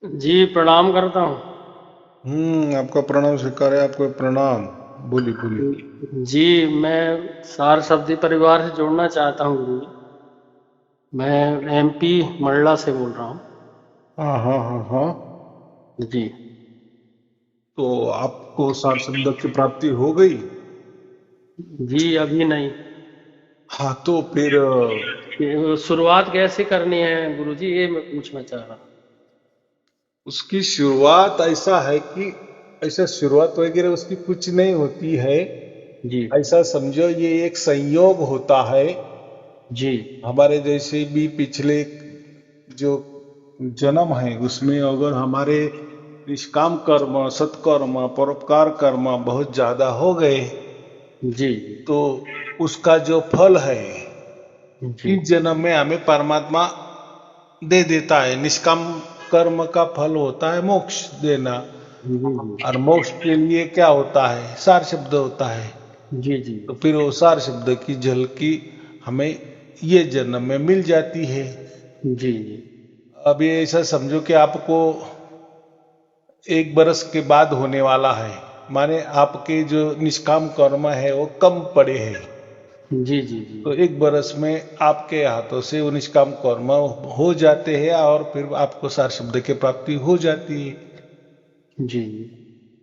जी प्रणाम करता हूँ। आपका प्रणाम स्वीकार है। आपको प्रणाम। बोली बोली। जी मैं सार शब्दी परिवार से जुड़ना चाहता हूँ गुरु जी। मैं एमपी मंडला से बोल रहा हूँ। हाँ हाँ हाँ हाँ। जी तो आपको सार शब्द की प्राप्ति हो गई? जी अभी नहीं। हाँ तो फिर ये शुरुआत कैसे करनी है गुरु जी, ये मैं पूछना चाह रहा था। उसकी शुरुआत ऐसा है कि ऐसा शुरुआत वगैरह उसकी कुछ नहीं होती है। जी ऐसा समझो ये एक संयोग होता है। जी हमारे जैसे भी पिछले जो जन्म है उसमें अगर हमारे निष्काम कर्म, सत्कर्म, परोपकार कर्म बहुत ज्यादा हो गए जी तो उसका जो फल है जी इस जन्म में हमें परमात्मा दे देता है। निष्काम कर्म का फल होता है मोक्ष देना। जी जी और मोक्ष के लिए क्या होता है? सार शब्द होता है। जी जी तो फिर वो सार शब्द की झलकी हमें ये जन्म में मिल जाती है। जी जी अब ये ऐसा समझो कि आपको 1 बरस के बाद होने वाला है। माने आपके जो निष्काम कर्म है वो कम पड़े हैं। जी जी जी तो 1 बरस में आपके हाथों से वो निष्काम कर्म हो जाते हैं और फिर आपको सार शब्द की प्राप्ति हो जाती है। जी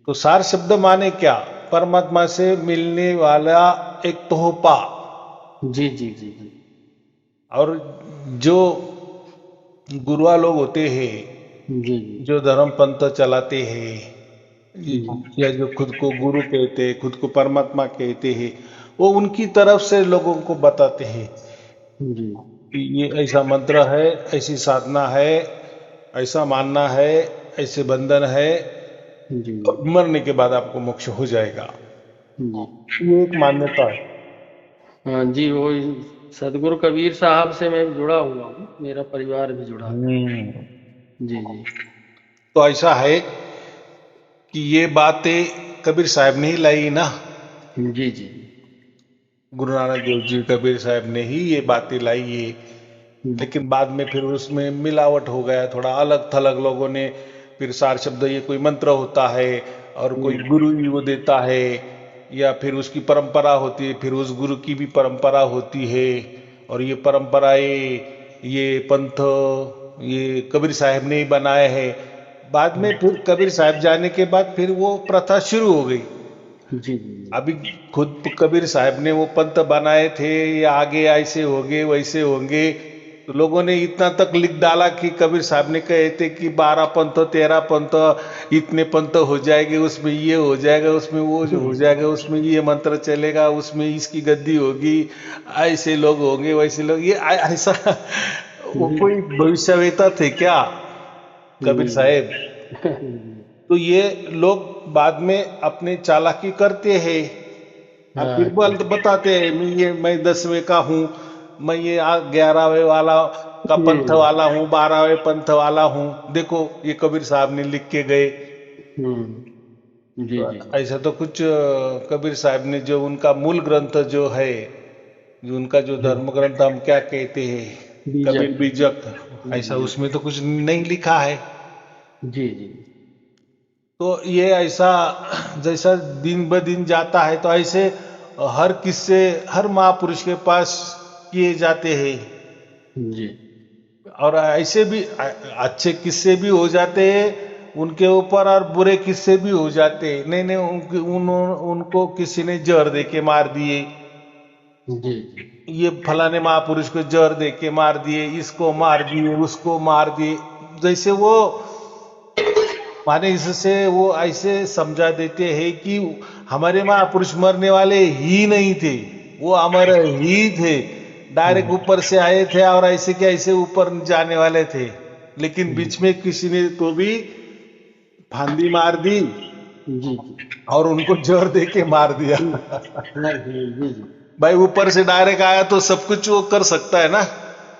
तो सार शब्द माने क्या? परमात्मा से मिलने वाला एक तोहफा। जी जी जी जी और जो गुरुआ लोग होते हैं, जी जो धर्म पंथ चलाते हैं जी या जो खुद को गुरु कहते हैं, खुद को परमात्मा कहते हैं, वो उनकी तरफ से लोगों को बताते हैं जी कि ये ऐसा मंत्र है, ऐसी साधना है, ऐसा मानना है, ऐसे बंधन है, जी जी और मरने के बाद आपको मोक्ष हो जाएगा। जी ये एक मान्यता है। हाँ जी, वो सदगुरु कबीर साहब से मैं जुड़ा हुआ हूँ, मेरा परिवार भी जुड़ा है। हम्म। जी जी तो ऐसा है कि ये बातें कबीर साहब ने ही लाई ना। जी जी गुरु नानक देव जी कबीर साहब ने ही ये बातें लाई है। जी लेकिन बाद में फिर उसमें मिलावट हो गया, थोड़ा अलग थलग लोगों ने फिर सार शब्द ये कोई मंत्र होता है और कोई गुरु ही वो देता है, या फिर उसकी परंपरा होती है, फिर उस गुरु की भी परंपरा होती है। और ये परंपराएं, ये पंथ, ये कबीर साहब ने ही बनाए हैं। बाद में फिर कबीर साहब जाने के बाद फिर वो प्रथा शुरू हो गई। जी जी अभी खुद कबीर साहब ने वो पंथ बनाए थे, ये आगे ऐसे होंगे वैसे होंगे, तो लोगों ने इतना तक लिख डाला कि कबीर साहब ने कहे थे कि 12 पंथ, 13 पंथ, इतने पंथ हो जाएंगे, उसमें ये हो जाएगा, उसमें वो जो हो जाएगा, उसमें ये मंत्र चलेगा, उसमें इसकी गद्दी होगी, ऐसे लोग होंगे वैसे लोग, ये ऐसा वो जी कोई भविष्यवेता थे क्या कबीर जी साहब? तो ये लोग बाद में अपने चालाकी करते हैं और हाँ फिर बताते हैं मैं 10वें का हूँ, मैं ये 11वें वाला का पंथ जी वाला हूँ, 12वें पंथ वाला हूँ, देखो ये कबीर साहब ने लिख के गए। जी तो जी ऐसा तो कुछ कबीर साहब ने जो उनका मूल ग्रंथ जो है, जो उनका जो धर्म ग्रंथ हम क्या कहते हैं कबीर बीजक। बीजक, ऐसा जी उसमें तो कुछ नहीं लिखा है। जी जी तो ये ऐसा जैसा दिन ब दिन जाता है तो ऐसे हर किस्से हर महापुरुष के पास किए जाते हैं। जी और ऐसे भी अच्छे किस्से भी हो जाते हैं उनके ऊपर, और बुरे किस्से भी हो जाते हैं। नहीं नहीं, उनको किसी ने जहर दे के मार दिए, जी जी ये फलाने महापुरुष को जहर दे के मार दिए, इसको मार दिए, उसको मार दिए, जैसे वो माने इससे वो ऐसे समझा देते हैं कि हमारे महापुरुष मरने वाले ही नहीं थे, वो अमर ही थे, डायरेक्ट ऊपर से आए थे और ऐसे के ऐसे ऊपर जाने वाले थे। लेकिन बीच में किसी ने तो भी फांदी मार दी जी और उनको जहर दे के मार दिया। जी हाँ जी जी जी भाई ऊपर से डायरेक्ट आया तो सब कुछ वो कर सकता है ना।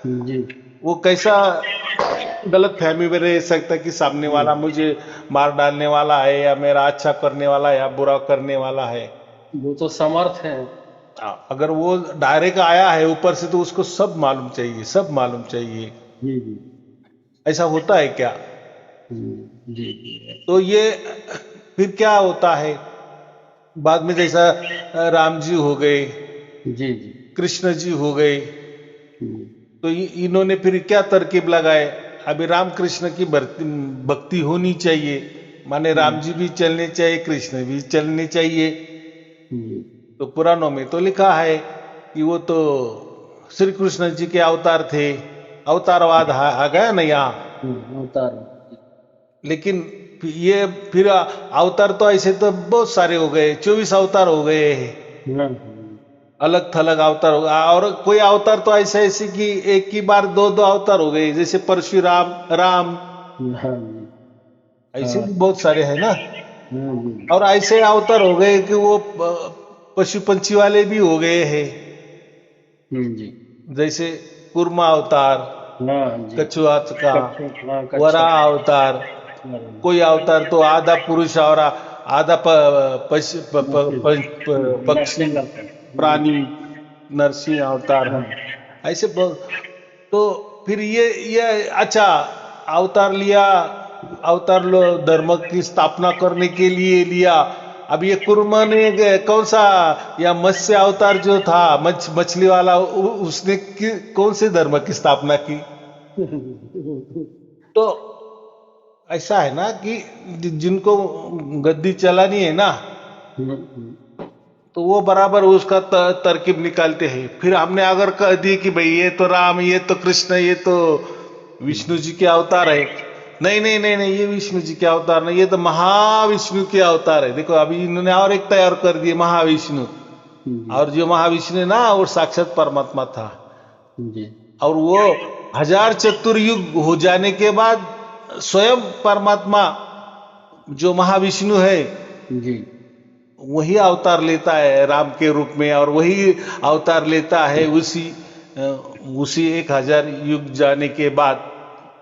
जी वो कैसा गलत फहमी में रह सकता है कि सामने जी वाला मुझे मार डालने वाला है या मेरा अच्छा करने वाला है या बुरा करने वाला है। वो तो समर्थ है। अगर वो डायरेक्ट आया है ऊपर से तो उसको सब मालूम चाहिए, सब मालूम चाहिए। जी जी ऐसा होता है क्या? जी जी तो ये फिर क्या होता है बाद में, जैसा राम जी हो गए, जी जी। कृष्ण जी हो गए, हम्म, तो इन्होंने फिर क्या तरकीब लगाए, अभी राम कृष्ण की भक्ति होनी चाहिए, माने राम जी भी चलने चाहिए, कृष्ण भी चलने चाहिए। हम्म, तो पुराणों में तो लिखा है कि वो तो श्री कृष्ण जी के अवतार थे, अवतारवाद आ गया ना यहाँ। अवतार। लेकिन ये फिर अवतार तो ऐसे तो बहुत सारे हो गए, 24 अवतार हो गए हैं, अलग थलग अवतार हो गए। और कोई अवतार तो ऐसे ऐसे कि एक ही बार दो दो अवतार हो गए, जैसे परशुराम राम, हाँ जी। ऐसे हाँ भी बहुत सारे हैं ना। जी। और ऐसे अवतार हो गए कि वो पशु पंछी वाले भी हो गए हैं, जी। जैसे कुर्मा अवतार, हाँ जी। कछुआ का, कच्छप, हाँ वरा कच्छप। अवतार, कोई अवतार तो आधा पुरुष और आधा पशु पक्षी नरसिंह अवतार। प्राणी, नरसिंह अवतार हाँ। है, ऐसे बहुत। तो फिर ये अच्छा अवतार लिया, अवतार लो धर्म की स्थापना करने के लिए लिया। अब ये कुर्मा ने कौन सा, या मत्स्य अवतार जो था मछली वाला, उसने कौन से धर्म की स्थापना की। तो ऐसा है ना कि जिनको गद्दी चलानी है ना, तो वो बराबर उसका तरकीब निकालते हैं। फिर हमने अगर कह दी कि भाई ये तो राम, ये तो कृष्ण, ये तो विष्णु जी के अवतार है, नहीं नहीं नहीं नहीं, ये विष्णु जी के अवतार नहीं, ये तो महाविष्णु के अवतार है। देखो अभी इन्होंने और एक तैयार कर दिए महाविष्णु, जी और जो महाविष्णु है ना वो साक्षात परमात्मा था। जी और वो 1000 चतुर्युग हो जाने के बाद स्वयं परमात्मा जो महाविष्णु है जी वही अवतार लेता है राम के रूप में, और वही अवतार लेता है उसी 1000 युग जाने के बाद,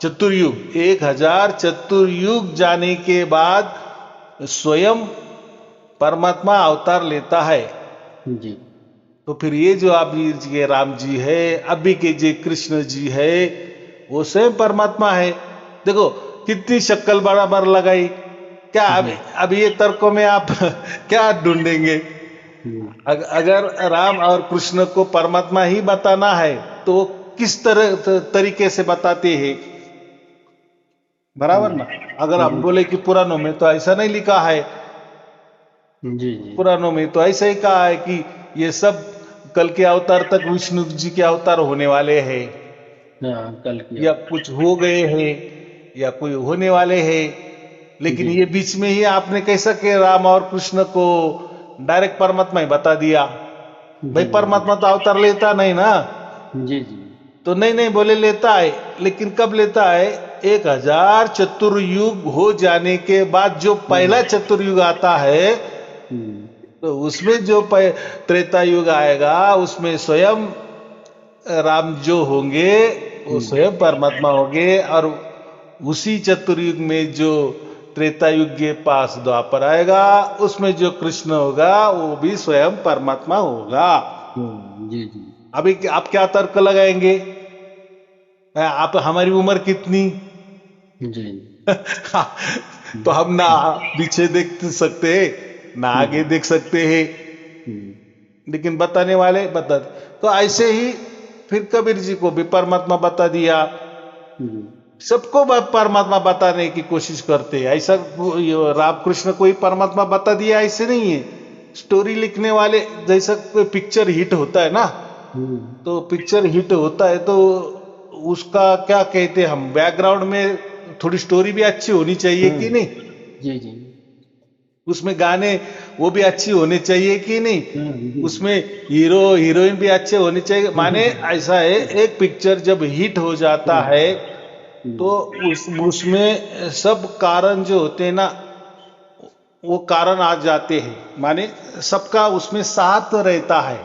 चतुर्युग 1000 चतुर्युग जाने के बाद स्वयं परमात्मा अवतार लेता है। जी तो फिर ये जो अभी के राम जी है, अभी के जो कृष्ण जी है, वो स्वयं परमात्मा है। देखो कितनी शक्ल बराबर लगाई, क्या अब ये तर्कों में आप क्या ढूंढेंगे। अगर राम और कृष्ण को परमात्मा ही बताना है तो वो किस तरह तरीके से बताते हैं, बराबर ना। अगर हम बोले कि पुराणों में तो ऐसा नहीं लिखा है, जी जी। पुराणों में तो ऐसा ही कहा है कि ये सब कल के अवतार तक विष्णु जी के अवतार होने वाले हैं, हाँ कल किया। या कुछ हो गए हैं, या कोई होने वाले हैं। लेकिन जी ये बीच में ही आपने कैसा कि राम और कृष्ण को डायरेक्ट परमात्मा ही बता दिया। भाई जी परमात्मा तो अवतार लेता नहीं ना। जी जी। तो नहीं नहीं बोले लेता है, लेकिन कब लेता है, 1000 चतुर्युग हो जाने के बाद जो पहला चतुर्युग आता है, तो उसमें जो त्रेता युग आएगा उसमें स्वयं राम जो होंगे वो स्वयं परमात्मा होंगे। और उसी चतुर्युग में जो त्रेता युग के पास द्वापर आएगा उसमें जो कृष्ण होगा वो भी स्वयं परमात्मा होगा। जी जी अभी आप क्या तर्क लगाएंगे, आप हमारी उम्र कितनी जी। तो हम ना पीछे देख सकते हैं ना आगे देख सकते हैं, लेकिन बताने वाले बता। तो ऐसे ही फिर कबीर जी को भी परमात्मा बता दिया, सबको परमात्मा बताने की कोशिश करते हैं। ऐसा राम कृष्ण को ही परमात्मा बता दिया ऐसे नहीं है। स्टोरी लिखने वाले, जैसा कोई पिक्चर हिट होता है ना, तो पिक्चर हिट होता है तो उसका क्या कहते हैं हम, बैकग्राउंड में थोड़ी स्टोरी भी अच्छी होनी चाहिए कि नहीं, जी जी। उसमें गाने वो भी अच्छी होने चाहिए कि नहीं, जी उसमें हीरो हीरोइन भी अच्छे होने चाहिए। माने ऐसा है, एक पिक्चर जब हिट हो जाता है तो उसमें सब कारण जो होते हैं ना वो कारण आ जाते हैं, माने सबका उसमें साथ रहता है,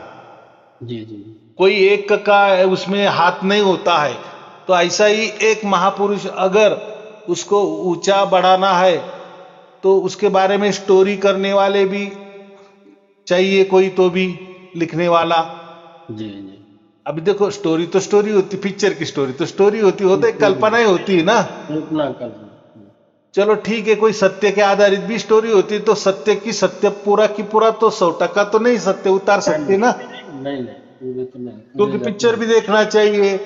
जी जी। कोई एक का उसमें हाथ नहीं होता है। तो ऐसा ही एक महापुरुष अगर उसको ऊंचा बढ़ाना है तो उसके बारे में स्टोरी करने वाले भी चाहिए, कोई तो भी लिखने वाला। जी जी। अभी देखो स्टोरी तो स्टोरी होती, पिक्चर की स्टोरी तो स्टोरी होती, होता है कल्पना ही होती है ना। कल्पना कल्पना। चलो ठीक है, कोई सत्य के आधारित भी स्टोरी होती तो सत्य की सत्य पूरा की पूरा तो 100% तो नहीं सत्य उतार सकते ना, नहीं नहीं, पूरे तो नहीं, क्योंकि पूरे जाते पिक्चर हैं। भी देखना चाहिए।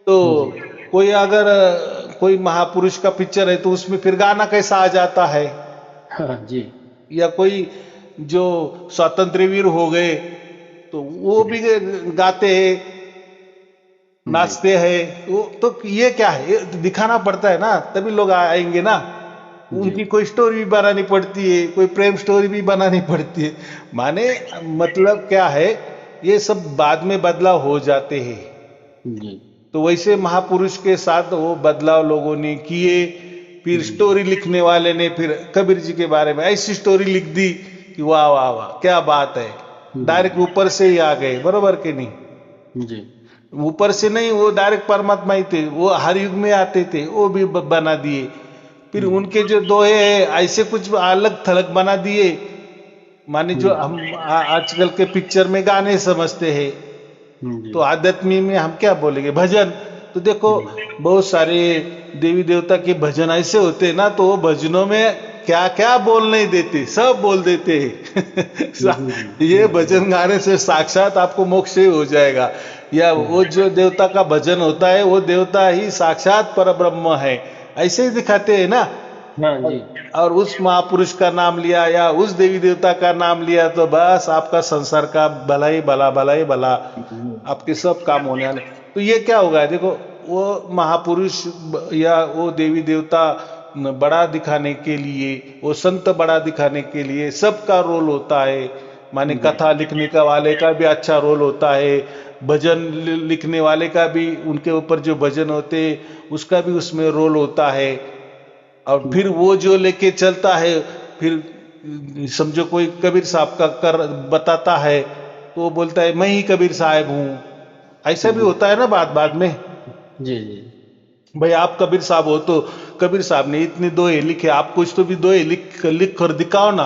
तो जी। कोई अगर कोई महापुरुष का पिक्चर है तो उसमें फिर गाना कैसा आ जाता है, हाँ जी। या कोई जो स्वातंत्र्य वीर हो गए तो वो भी गाते हैं, जी। नाचते हैं, तो ये क्या है, ये दिखाना पड़ता है ना, तभी लोग आएंगे ना। जी। उनकी कोई स्टोरी भी बनानी पड़ती है, कोई प्रेम स्टोरी भी बनानी पड़ती है, माने मतलब क्या है, ये सब बाद में बदलाव हो जाते हैं। जी। तो वैसे महापुरुष के साथ वो बदलाव लोगों ने किए। फिर जी। स्टोरी लिखने वाले ने फिर कबीर जी के बारे में ऐसी स्टोरी लिख दी कि वाह वाह वाह क्या बात है, जी। डायरेक्ट ऊपर से ही आ गए, बरोबर के नहीं। जी। ऊपर से नहीं, वो डायरेक्ट परमात्मा ही थे, वो हर युग में आते थे, वो भी बना दिए। फिर उनके जो दोहे हैं ऐसे कुछ अलग थलग बना दिए, माने जो जी। हम आजकल के पिक्चर में गाने समझते हैं, जी। तो आध्यात्मी में हम क्या बोलेंगे, भजन। तो देखो जी। बहुत सारे देवी देवता के भजन ऐसे होते हैं ना, तो वो भजनों में क्या क्या बोल नहीं देते, सब बोल देते हैं। जी। जी। ये भजन गाने से साक्षात आपको मोक्ष ही हो जाएगा। या वो जो देवता का भजन होता है वो देवता ही साक्षात परब्रह्म है, ऐसे ही दिखाते हैं ना। हाँ और जी। और उस महापुरुष का नाम लिया या उस देवी देवता का नाम लिया तो बस आपका संसार का भला ही भला, भला ही भला, आपके सब काम होने वाले। तो ये क्या होगा, देखो वो महापुरुष या वो देवी देवता बड़ा दिखाने के लिए, वो संत बड़ा दिखाने के लिए सबका रोल होता है। माने जी। कथा लिखने का वाले का भी अच्छा रोल होता है, भजन लिखने वाले का भी, उनके ऊपर जो भजन होते उसका भी उसमें रोल होता है। और फिर वो जो लेके चलता है, फिर समझो कोई कबीर साहब का कर बताता है तो वो बोलता है मैं ही कबीर साहब हूं, ऐसा भी जी। होता है ना बात बात में। जी। जी। भाई आप कबीर साहब हो तो कबीर साहब ने इतने दोहे लिखे, आप कुछ तो भी दोहे लिख कर दिखाओ ना,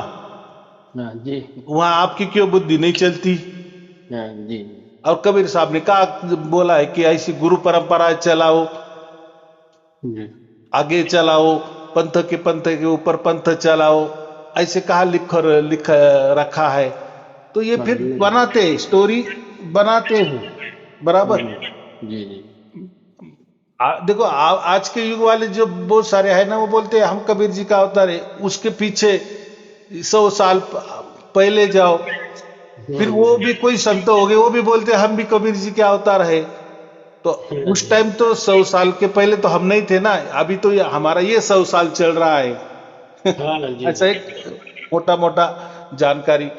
हाँ जी। वहां आपकी क्यों बुद्धि नहीं चलती। हाँ जी। और कबीर साहब ने कहा बोला है कि ऐसी गुरु परंपरा चलाओ, जी। आगे चलाओ, पंथ के ऊपर पंथ चलाओ, ऐसे कहा लिख रखा है। तो ये हाँ फिर जी। बनाते हैं स्टोरी, बनाते हैं, बराबर। जी। जी। जी। देखो आज के युग वाले जो बहुत सारे हैं ना, वो बोलते हैं हम कबीर जी का अवतार है, उसके पीछे 100 साल पहले जाओ, फिर वो भी कोई संत हो गए वो भी बोलते हैं हम भी कबीर जी के अवतार है। तो हाँ उस जी। टाइम तो 100 साल के पहले तो हम नहीं थे ना, अभी तो हमारा ये 100 साल चल रहा है। हाँ जी। ऐसा एक मोटा मोटा जानकारी।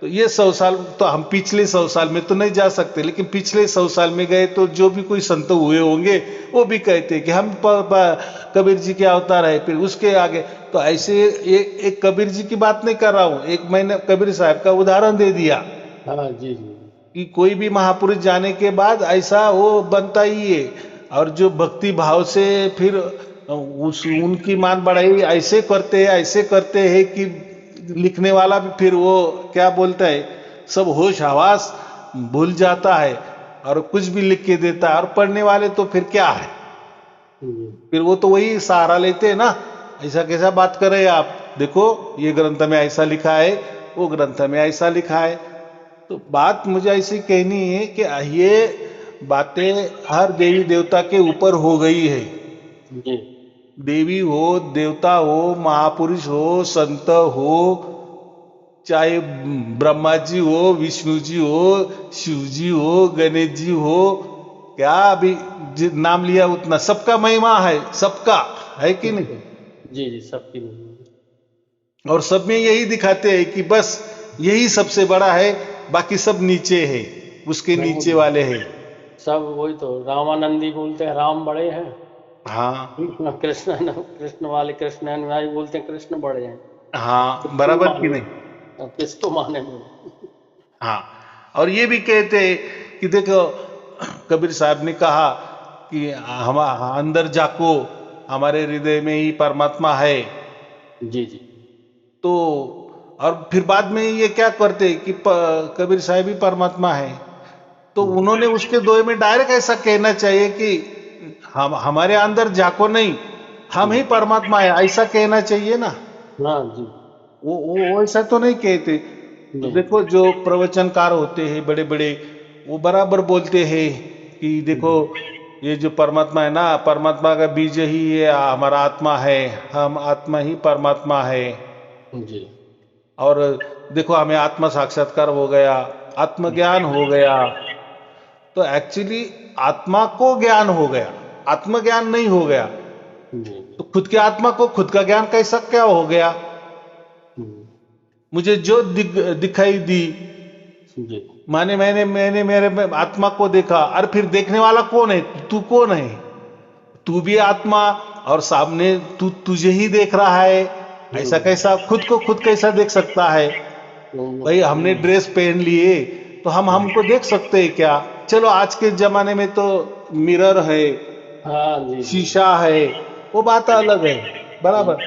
तो ये 100 साल तो हम पिछले 100 साल में तो नहीं जा सकते, लेकिन पिछले 100 साल में गए तो जो भी कोई संत हुए होंगे वो भी कहते हैं कि हम कबीर जी के अवतार है। फिर उसके आगे तो ऐसे एक कबीर जी की बात नहीं कर रहा हूं, एक मैंने कबीर साहब का उदाहरण दे दिया हाँ जी। जी। कि कोई भी महापुरुष जाने के बाद ऐसा वो बनता ही है। और जो भक्ति भाव से फिर उस उनकी मान बढ़ाई ऐसे करते हैं कि लिखने वाला भी फिर वो क्या बोलता है, सब होश हवास भूल जाता है और कुछ भी लिख के देता है। और पढ़ने वाले तो फिर क्या है, जी। फिर वो तो वही सहारा लेते हैं ना, ऐसा कैसा बात कर रहे हैं आप, देखो ये ग्रंथ में ऐसा लिखा है, वो ग्रंथ में ऐसा लिखा है। तो बात मुझे ऐसी कहनी है कि ये बातें हर देवी देवता के ऊपर हो गई है। जी। देवी हो, देवता हो, महापुरुष हो, संत हो, चाहे ब्रह्मा जी हो, विष्णु जी हो, शिव जी हो, गणेश जी हो, क्या अभी नाम लिया उतना, सबका महिमा है, सबका है कि नहीं। जी। जी। सबकी नहीं। और सब में यही दिखाते हैं कि बस यही सबसे बड़ा है, बाकी सब नीचे है, उसके नीचे नहीं, वाले हैं। सब वही तो रामानंदी बोलते हैं राम बड़े हैं। हाँ कृष्ण वाले कृष्ण अनुयायी बोलते हैं कृष्ण बड़े हैं। हाँ, किसको बराबर की माने? नहीं। अब किसको माने बोलो? हाँ, और ये भी कहते हैं कि देखो कबीर साहब ने कहा कि हम अंदर झाको, हमारे हृदय में ही परमात्मा है। जी। जी। तो और फिर बाद में ये क्या करते कि कबीर साहब ही परमात्मा है। तो उन्होंने उसके दोहे में डायरेक्ट ऐसा कहना चाहिए कि हम हमारे अंदर झाको नहीं, हम ही परमात्मा है ऐसा कहना चाहिए ना। हाँ जी। वो ऐसा तो नहीं कहते। तो नहीं। देखो जो प्रवचनकार होते हैं बड़े बड़े, वो बराबर बोलते हैं कि देखो ये जो परमात्मा है ना, परमात्मा का बीज ही ये हमारा आत्मा है, हम आत्मा ही परमात्मा है। जी। और देखो हमें आत्मा साक्षात्कार हो गया, आत्मज्ञान हो गया। तो एक्चुअली आत्मा को ज्ञान हो गया, आत्मज्ञान नहीं हो गया। जी। तो खुद की आत्मा को खुद का ज्ञान कैसा क्या हो गया? हम्म, मुझे जो दिखाई दी, जी। माने मैंने मैंने मेरे में आत्मा को देखा। और फिर देखने वाला कौन है? तू कौन है? तू भी आत्मा, और सामने तू तुझे ही देख रहा है। ऐसा कैसा खुद कैसा देख सकता है? भाई हमने ड्रेस पहन लिए तो हम हमको देख सकते हैं क्या? चलो आज के जमाने में तो मिरर है, हाँ जी जी। शीशा है, वो बात अलग है, बराबर।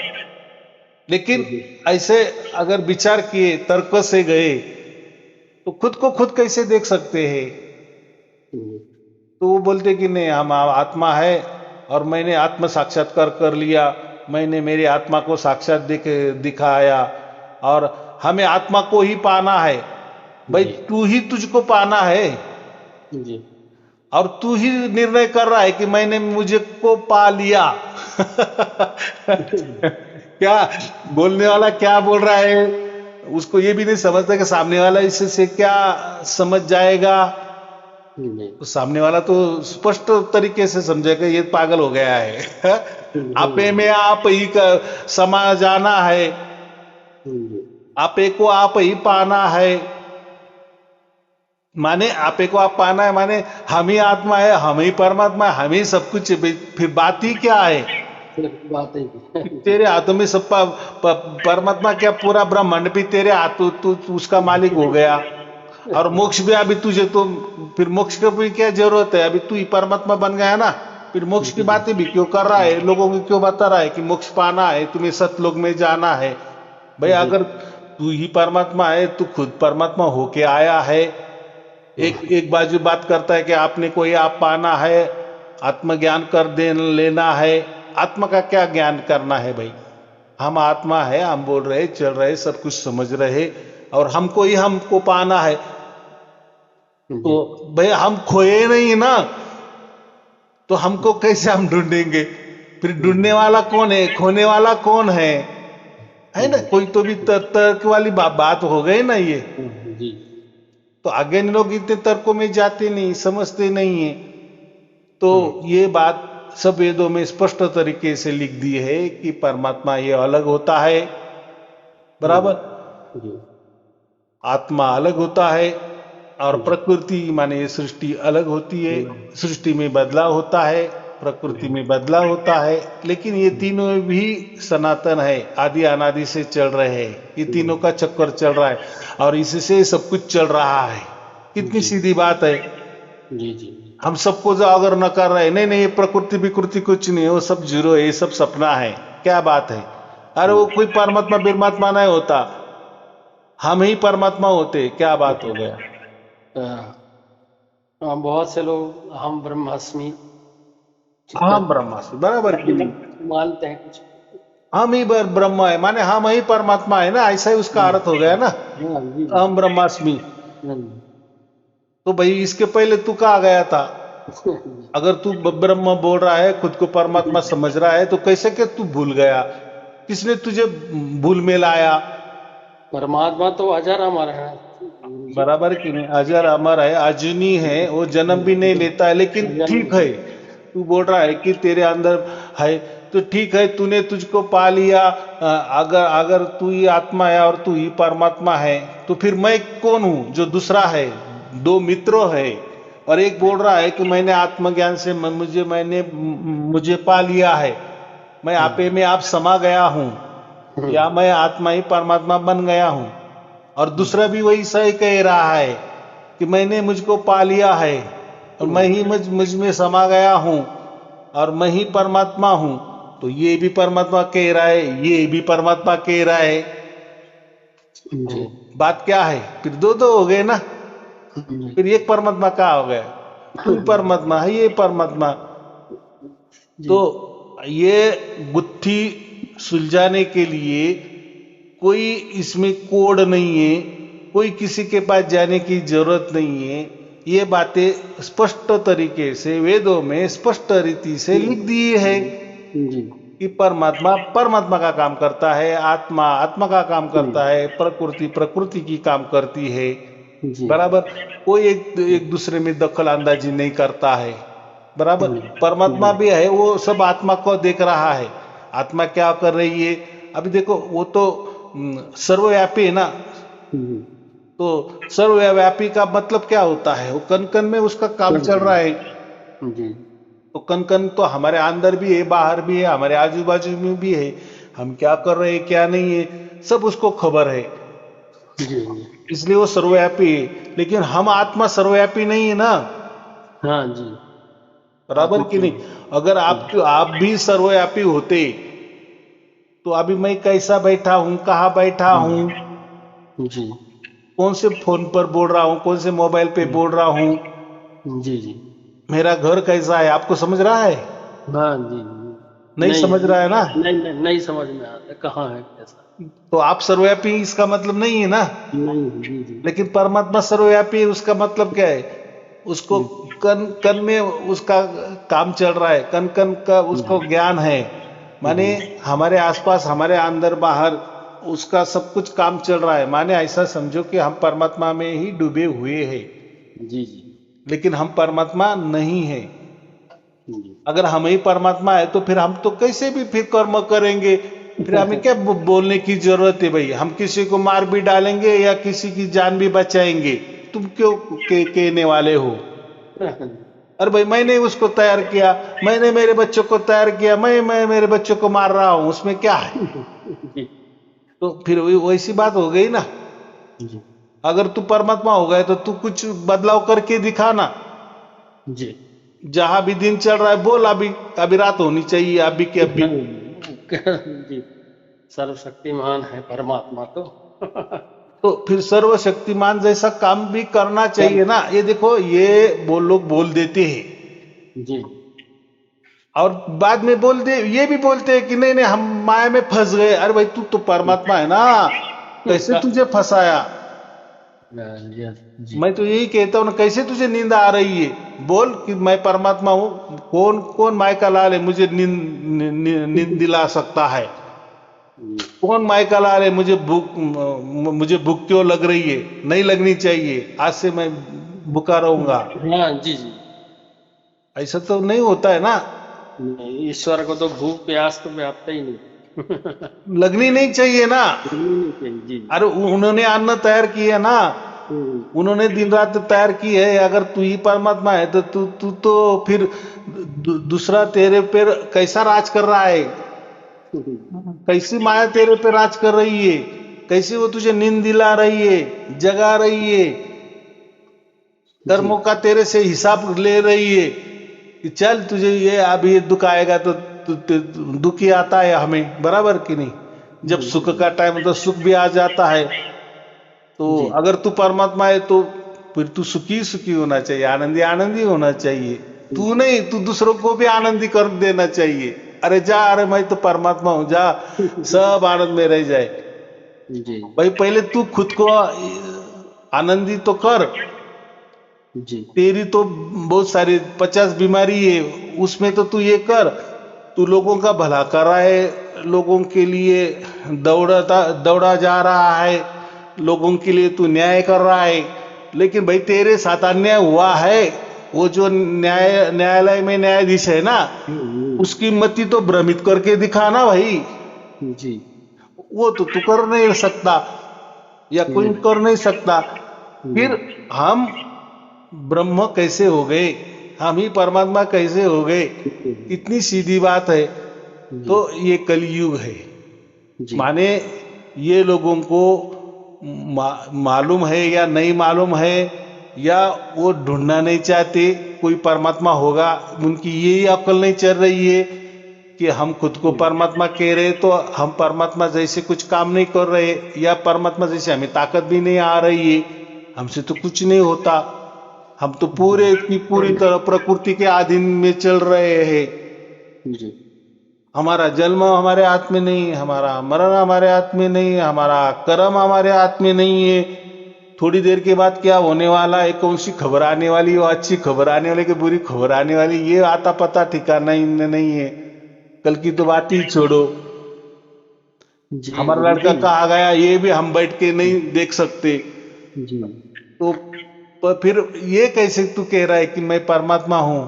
लेकिन जी। ऐसे अगर विचार किए, तर्क से गए, तो खुद को खुद कैसे देख सकते हैं? जी। तो वो बोलते कि नहीं, हम आत्मा है और मैंने आत्म साक्षात्कार कर लिया, मैंने मेरी आत्मा को साक्षात दिखाया, और हमें आत्मा को ही पाना है। भाई जी। तू ही तुझको पाना है, जी। और तू ही निर्णय कर रहा है कि मैंने मुझे को पा लिया। क्या बोलने वाला क्या बोल रहा है, उसको ये भी नहीं समझता कि सामने वाला इससे क्या समझ जाएगा। जी। तो सामने वाला तो स्पष्ट तरीके से समझेगा ये पागल हो गया है। आपे में आप ही का समा जाना है, जी। आपे को आप ही पाना है। माने आपे को आप पाना है, माने हम ही आत्मा है, हम ही परमात्मा है, हम ही सब कुछ है। फिर बात ही क्या है? सिर्फ बात ही की। तेरे हाथों में सब परमात्मा क्या, पूरा ब्रह्मांड भी तेरे हाथों, तू उसका मालिक हो गया। और मोक्ष भी अभी तुझे तो, फिर मोक्ष की भी क्या जरूरत है? अभी तू ही परमात्मा बन गया ना, फिर मोक्ष की बातें भी क्यों कर रहा है? लोगों को क्यों बता रहा है कि मोक्ष पाना है, तुम्हें सतलोक में जाना है? भाई जी। अगर तू ही परमात्मा है, तू खुद परमात्मा होके आया है। एक एक बाजू बात करता है कि आपने कोई आप पाना है, आत्मज्ञान कर दे लेना है। आत्मा का क्या ज्ञान करना है भाई? हम आत्मा है, हम बोल रहे, चल रहे, सब कुछ समझ रहे, और हमको ही हमको पाना है। तो जी। भाई हम खोए नहीं ना, तो हमको कैसे हम ढूंढेंगे? फिर ढूंढने वाला कौन है, खोने वाला कौन है ना? कोई तो भी तर्क वाली बात हो गई ना ये। जी। तो आगे लोग इतने तर्कों में जाते नहीं, समझते नहीं है। तो ये बात सब वेदों में स्पष्ट तरीके से लिख दी है कि परमात्मा ये अलग होता है, बराबर। जी। आत्मा अलग होता है, और प्रकृति माने ये सृष्टि अलग होती है। सृष्टि में बदलाव होता है, प्रकृति में बदलाव होता है, लेकिन ये तीनों भी सनातन है, आदि अनादि से चल रहे हैं। ये तीनों का चक्कर चल रहा है, और इससे सब कुछ चल रहा है। कितनी जी। सीधी बात है। जी। जी। हम सबको जो अगर न कर रहे, नहीं नहीं ये प्रकृति विकृति कुछ नहीं है, वो सब जीरो है, ये सब सपना है, क्या बात है? अरे वो कोई परमात्मा बिरमात्मा नहीं होता, हम ही परमात्मा होते, क्या बात हो गया? बहुत से लोग हम ब्रह्मास्मि हम ब्रह्मास्मि, बराबर कि नहीं? मानते हैं कुछ। हम ही ब्रह्म है, माने हम ही परमात्मा है ना, ऐसा ही उसका अर्थ हो गया ना। हाँ जी जी। हम ब्रह्मास्मि। हाँ तो भाई इसके पहले तू कहाँ गया था? जी। अगर तू ब्रह्म बोल रहा है, खुद को परमात्मा समझ रहा है, तो कैसे के तू भूल गया? किसने तुझे भूल में लाया? परमात्मा तो अजर अमर है गुरु जी। बराबर कि नहीं? अजर अमर है, अजनी है, वो जन्म भी नहीं लेता है। लेकिन ठीक है, तू बोल रहा है कि तेरे अंदर है, तो ठीक है, तूने तुझको पा लिया। अगर अगर तू ही आत्मा है और तू ही परमात्मा है, तो फिर मैं कौन हूं जो दूसरा है? दो मित्रों है, और एक बोल रहा है कि मैंने आत्मज्ञान से मुझे पा लिया है, मैं आपे में आप समा गया हूं, या मैं आत्मा ही परमात्मा बन गया हूं। और दूसरा भी वही सही कह रहा है कि मैंने मुझको पा लिया है, और मैं ही मुझ में समा गया हूं, और मैं ही परमात्मा हूं। तो ये भी परमात्मा कह रहा है, ये भी परमात्मा कह रहा है। जी। तो बात क्या है? फिर दो दो हो गए ना। जी। फिर एक परमात्मा कहाँ हो गया? तू ही परमात्मा है, ये परमात्मा। तो जी। ये गुत्थी सुलझाने के लिए कोई इसमें कोड नहीं है, कोई किसी के पास जाने की जरूरत नहीं है। ये बातें स्पष्ट तरीके से वेदों में स्पष्ट रीति से लिख दी है जी कि परमात्मा परमात्मा का काम करता है, आत्मा आत्मा का काम करता है, प्रकृति प्रकृति की काम करती है। जी बराबर, कोई एक दूसरे में दखल अंदाजी नहीं करता है। बराबर, परमात्मा भी है, वो सब आत्मा को देख रहा है, आत्मा क्या कर रही है। अभी देखो, वो तो सर्वव्यापी है ना, तो सर्वव्यापी का मतलब क्या होता है, वो कण कण में उसका काम चल रहा है। जी तो कण कण तो हमारे अंदर भी है, बाहर भी है, हमारे आजू बाजू में भी है। हम क्या कर रहे हैं क्या नहीं है सब उसको खबर है, जी इसलिए वो सर्वव्यापी है। लेकिन हम आत्मा सर्वव्यापी नहीं है ना। हाँ जी बराबर कि नहीं? अगर आप भी सर्वव्यापी होते तो अभी मैं कैसा बैठा हूं, कहाँ बैठा हूं, जी कौन से फोन पर बोल रहा हूं, कौन से मोबाइल पे बोल रहा हूं, जी जी मेरा घर कैसा है, आपको समझ रहा है? हाँ जी नहीं नहीं समझ रहा है ना? नहीं समझ में आता कहाँ है कैसा। तो आप सर्वव्यापी इसका मतलब नहीं है ना। नहीं जी जी लेकिन परमात्मा सर्वव्यापी है, उसका मतलब क्या है? उसको कण कण में उसका काम चल रहा है, कण कण का उसको ज्ञान है। माने हमारे आसपास, हमारे अंदर बाहर उसका सब कुछ काम चल रहा है। माने ऐसा समझो कि हम परमात्मा में ही डूबे हुए हैं, जी जी लेकिन हम परमात्मा नहीं है। जी अगर हम ही परमात्मा है तो फिर हम तो कैसे भी फिर कर्म करेंगे, फिर हमें क्या बोलने की जरूरत है भाई? हम किसी को मार भी डालेंगे या किसी की जान भी बचाएंगे, तुम क्यों कहने वाले हो? अरे भाई, मैंने उसको तैयार किया, मैंने मेरे बच्चों को तैयार किया, मैं मेरे बच्चों को मार रहा हूं, उसमें क्या है? जी तो फिर वैसी बात हो गई ना। जी अगर तू परमात्मा हो गए तो तू कुछ बदलाव करके दिखा ना। जी जहां भी दिन चल रहा है बोल, अभी अभी रात होनी चाहिए, अभी के अभी। जी सर्वशक्तिमान है परमात्मा तो। तो फिर सर्वशक्तिमान जैसा काम भी करना चाहिए ना। ये देखो, ये लोग बोल देते हैं जी और बाद में बोल दे, ये भी बोलते हैं कि नहीं नहीं हम माया में फंस गए। अरे भाई, तू तो परमात्मा है ना, कैसे तुझे फंसाया? जी मैं तो यही कहता हूँ ना, कैसे तुझे नींद आ रही है? बोल कि मैं परमात्मा हूँ। कौन कौन मायका लाल है मुझे नींद दिला सकता है? कौन मायका लाल है मुझे भूख क्यों लग रही है? नहीं लगनी चाहिए, आज से मैं भूखा रहूंगा। हाँ जी जी ऐसा तो नहीं होता है ना। नहीं, ईश्वर को तो भूख प्यास तो व्यापता ही नहीं। लगनी नहीं चाहिए ना। नहीं चाहिए जी अरे उन्होंने अन्न तैयार किया ना, उन्होंने दिन रात तैयार की है। अगर तू ही परमात्मा है तो तू तो फिर दूसरा तेरे पर कैसा राज कर रहा है? कैसी माया तेरे पे राज कर रही है? कैसे वो तुझे नींद दिला रही है, जगा रही है, जी कर्मों का तेरे से हिसाब ले रही है कि चल तुझे ये अभी ये दुख आएगा तो दुख ही आता है हमें। बराबर कि नहीं? जब सुख का टाइम तो सुख भी आ जाता है। तो जी अगर तू परमात्मा है तो फिर तू सुखी सुखी होना चाहिए, आनंदी आनंदी होना चाहिए। तू नहीं, तू दूसरों को भी आनंदी कर देना चाहिए। अरे जा, अरे मैं तो परमात्मा हूं, जा सब आनंद में रह जाए। जी भाई पहले तू खुद को आनंदी तो कर। जी तेरी तो बहुत सारी 50 बीमारी है, उसमें तो तू ये कर, तू लोगों का भला कर रहा है, लोगों के लिए दौड़ा जा रहा है, लोगों के लिए तू न्याय कर रहा है। लेकिन भाई तेरे साथ अन्याय हुआ है, वो जो न्यायालय में न्यायाधीश है ना, उसकी मति तो भ्रमित करके दिखा ना भाई। जी वो तो तू कर नहीं सकता या कोई कर नहीं सकता। फिर हम ब्रह्म कैसे हो गए, हम ही परमात्मा कैसे हो गए? इतनी सीधी बात है। तो ये कलयुग है। जी माने ये लोगों को मालूम है या नहीं मालूम है, या वो ढूंढना नहीं चाहते कोई परमात्मा होगा, उनकी यही अक्ल नहीं चल रही है कि हम खुद को परमात्मा कह रहे तो हम परमात्मा जैसे कुछ काम नहीं कर रहे, या परमात्मा जैसे हमें ताकत भी नहीं आ रही है, हमसे तो कुछ नहीं होता, हम तो पूरे की पूरी तरह प्रकृति के अधीन में चल रहे हैं। जी हमारा जन्म हमारे हाथ में नहीं, हमारा मरण हमारे हाथ में नहीं, हमारा कर्म हमारे हाथ में नहीं है। थोड़ी देर के बाद क्या होने वाला है, कौन सी खबर आने वाली, वो अच्छी खबर आने वाली कि बुरी खबर आने वाली, ये आता पता ठिकाना ही नहीं है। कल की तो बात ही छोड़ो, जी हमारा लड़का गुरुजी। कहाँ गया ये भी हम बैठ के नहीं देख सकते। जी तो फिर ये कैसे तू कह रहा है कि मैं परमात्मा हूं,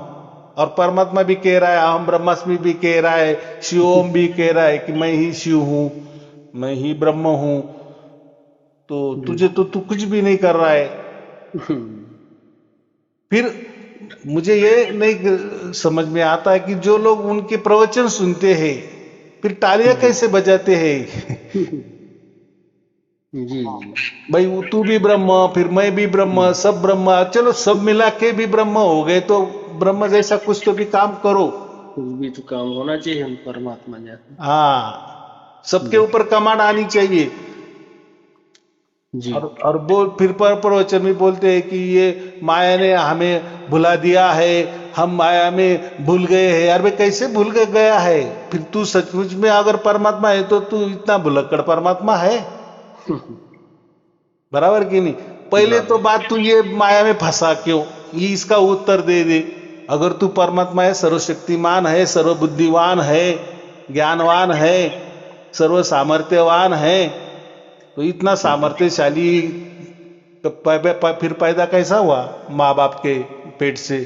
और परमात्मा भी कह रहा है, अहम ब्रह्मास्मि भी कह रहा है, शिवोम भी कह रहा है कि मैं ही शिव हूं, मैं ही ब्रह्म हूं। तो जी। तुझे तो तू कुछ भी नहीं कर रहा है। फिर मुझे ये नहीं समझ में आता है कि जो लोग उनके प्रवचन सुनते हैं फिर तालियां जी कैसे बजाते हैं। जी जी। भाई तू भी ब्रह्म, फिर मैं भी ब्रह्म, सब ब्रह्म, चलो सब मिला के भी ब्रह्म हो गए तो ब्रह्म जैसा कुछ तो भी काम करो। कुछ भी तो काम होना चाहिए हम परमात्मा जैसा। हाँ, सबके जी ऊपर कमांड आनी चाहिए। जी और बोल फिर पर प्रवचन में बोलते हैं कि ये माया ने हमें भुला दिया है, हम माया में भूल गए हैं। यार भाई कैसे भूल गया है? फिर तू सचमुच में अगर परमात्मा है तो तू इतना भुलक्कड़ परमात्मा है? बराबर कि नहीं? पहले तो बराबर। बात तू ये माया में फंसा क्यों, ये इसका उत्तर दे दे। अगर तू परमात्मा है, सर्वशक्तिमान है, सर्वबुद्धिवान है, ज्ञानवान है, सर्व सामर्थ्यवान है, तो इतना सामर्थ्यशाली फिर पैदा कैसा हुआ माँ बाप के पेट से?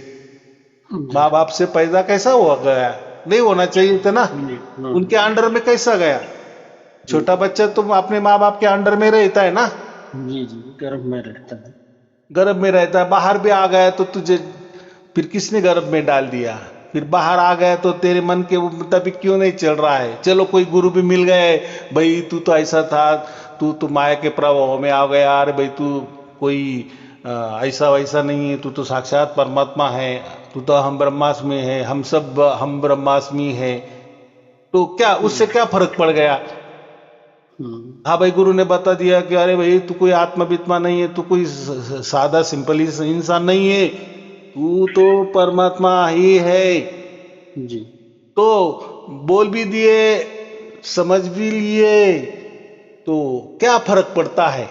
जी माँ बाप से पैदा कैसा हुआ गया? नहीं होना चाहिए था ना। जी उनके अंडर में कैसा गया? छोटा बच्चा तो अपने माँ बाप के अंडर में रहता है ना, जी जी गर्भ में रहता है। गर्भ में रहता है। बाहर भी आ गया तो तुझे फिर किसने गर्भ में डाल दिया? फिर बाहर आ गया तो तेरे मन के मुताबिक क्यों नहीं चल रहा है? चलो कोई गुरु भी मिल गए, भाई तू तो ऐसा था, तू तो माया के प्रभाव में आ गया, अरे भाई तू कोई ऐसा वैसा नहीं है, तू तो साक्षात परमात्मा है, तू तो हम ब्रह्मास्मि है, हम सब हम ब्रह्मास्मि है। तो क्या उससे क्या फर्क पड़ गया? हम्म, हाँ भाई, गुरु ने बता दिया कि अरे भाई तू कोई आत्मवित्मा नहीं है, तू कोई सादा सिंपल इंसान नहीं है, तू तो परमात्मा ही है। जी तो बोल भी दिए, समझ भी लिए, तो क्या फर्क पड़ता है?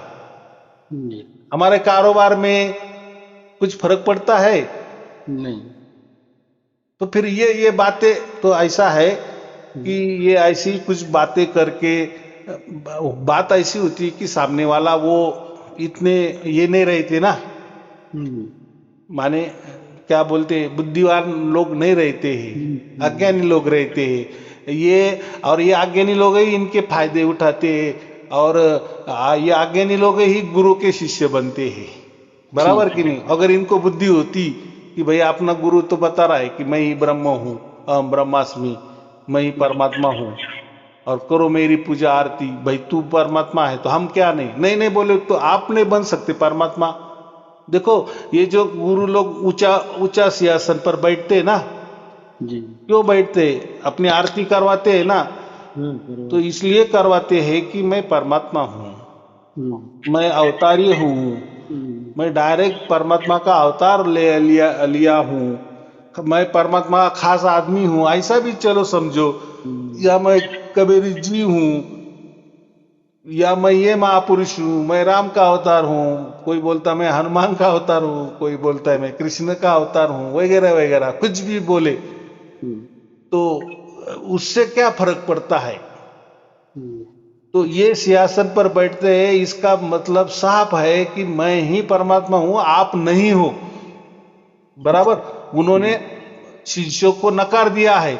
जी हमारे कारोबार में कुछ फर्क पड़ता है? नहीं। तो फिर ये बातें तो ऐसा है कि ये ऐसी कुछ बातें करके बात ऐसी होती है कि सामने वाला वो इतने ये नहीं रहते ना, हम्म, माने क्या बोलते हैं, बुद्धिवान लोग नहीं रहते हैं, हम्म, अज्ञानी लोग रहते हैं ये। और ये अज्ञानी लोग ही इनके फायदे उठाते हैं, और ये अज्ञानी लोग ही गुरु के शिष्य बनते हैं। बराबर ठीक कि है। नहीं? अगर इनको बुद्धि होती कि भाई अपना गुरु तो बता रहा है कि मैं ही ब्रह्म हूँ, अहम ब्रह्मास्मि, मैं ही परमात्मा हूँ, और करो मेरी पूजा आरती, भाई तू परमात्मा है तो हम क्या नहीं नहीं नहीं बोले तो आप नहीं बन सकते परमात्मा। देखो, ये जो गुरु लोग ऊंचा ऊंचा सिंहासन पर बैठते हैं ना, जी क्यों बैठते हैं? अपनी आरती करवाते हैं ना, तो करवाते। इसलिए करवाते हैं कि मैं परमात्मा हूँ, हम्म, मैं अवतारी हूँ, मैं डायरेक्ट परमात्मा का अवतार ले लिया हूँ, मैं परमात्मा का खास आदमी हूँ, ऐसा भी चलो समझो। हम्म, या मैं कबीर जी हूँ, या मैं ये महापुरुष हूँ, मैं राम का अवतार हूँ, कोई बोलता मैं हनुमान का अवतार हूँ, कोई बोलता है मैं कृष्ण का अवतार हूँ, वगैरह वगैरह कुछ भी बोले, हम्म, तो उससे क्या फर्क पड़ता है? हम्म, तो ये सिंहासन पर बैठते हैं, इसका मतलब साफ है कि मैं ही परमात्मा हूं, आप नहीं हो। बराबर? उन्होंने शिष्यों को नकार दिया है।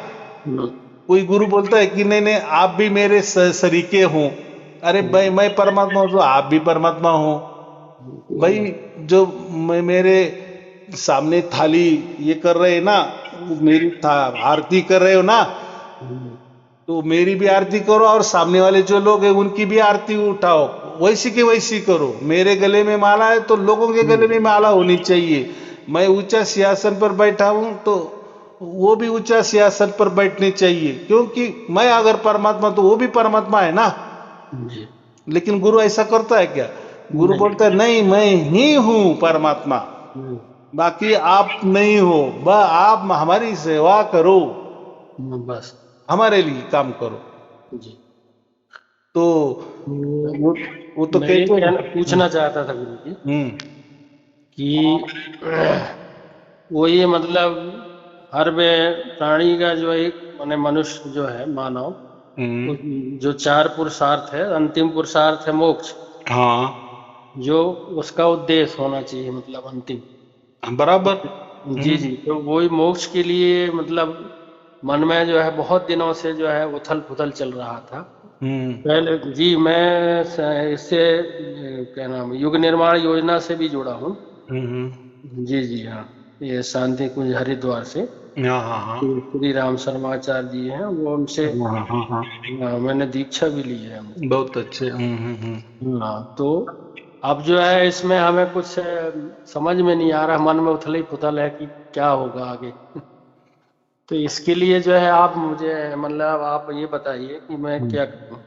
हम्म, कोई गुरु बोलता है कि नहीं नहीं आप भी मेरे सरीके हो, अरे भाई मैं परमात्मा हूं तो आप भी परमात्मा हो। भाई जो मेरे सामने थाली ये कर रहे हैं ना, वो मेरी आरती कर रहे हो ना, हम्म, तो मेरी भी आरती करो, और सामने वाले जो लोग हैं उनकी भी आरती उठाओ, वैसी की वैसी करो। मेरे गले में माला है तो लोगों के गले में माला होनी चाहिए। मैं ऊंचा सिंहासन पर बैठा हूं तो वो भी ऊंचा सिंहासन पर बैठने चाहिए, क्योंकि मैं अगर परमात्मा तो वो भी परमात्मा है ना। जी लेकिन गुरु ऐसा करता है क्या? गुरु नहीं। बोलता है नहीं, मैं ही हूं परमात्मा, हम्म, बाकी आप नहीं हो, बस आप हमारी सेवा करो। बस हमारे लिए काम करो। जी। तो तो वो वो तो मैं ये कहते हैं। पूछना चाहता था गुरु जी हम्म कि वो ये मतलब हर वे प्राणी का जो एक माने मनुष्य जो है मानव, हम्म। जो चार पुरुषार्थ है, अंतिम पुरुषार्थ है मोक्ष, हाँ जो उसका उद्देश्य होना चाहिए मतलब अंतिम। बराबर। जी हम्म जी, तो वही मोक्ष के लिए मतलब मन में जो है बहुत दिनों से जो है उथल पुथल चल रहा था। हम्म पहले जी मैं इससे क्या नाम है, युग निर्माण योजना से भी जुड़ा हूँ। हम्म। जी जी हाँ, ये शांति कुंज हरिद्वार से हाँ हाँ हाँ श्री राम शर्माचार्य जी हैं, वो उनसे हाँ हाँ हाँ। मैंने दीक्षा भी ली है उनसे। बहुत अच्छे। हाँ, तो अब जो है इसमें हमें कुछ समझ में नहीं आ रहा, मन में उथल ही पुथल है कि क्या होगा आगे। तो इसके लिए जो है आप मुझे मतलब आप ये बताइए कि मैं हम्म। क्या करूं।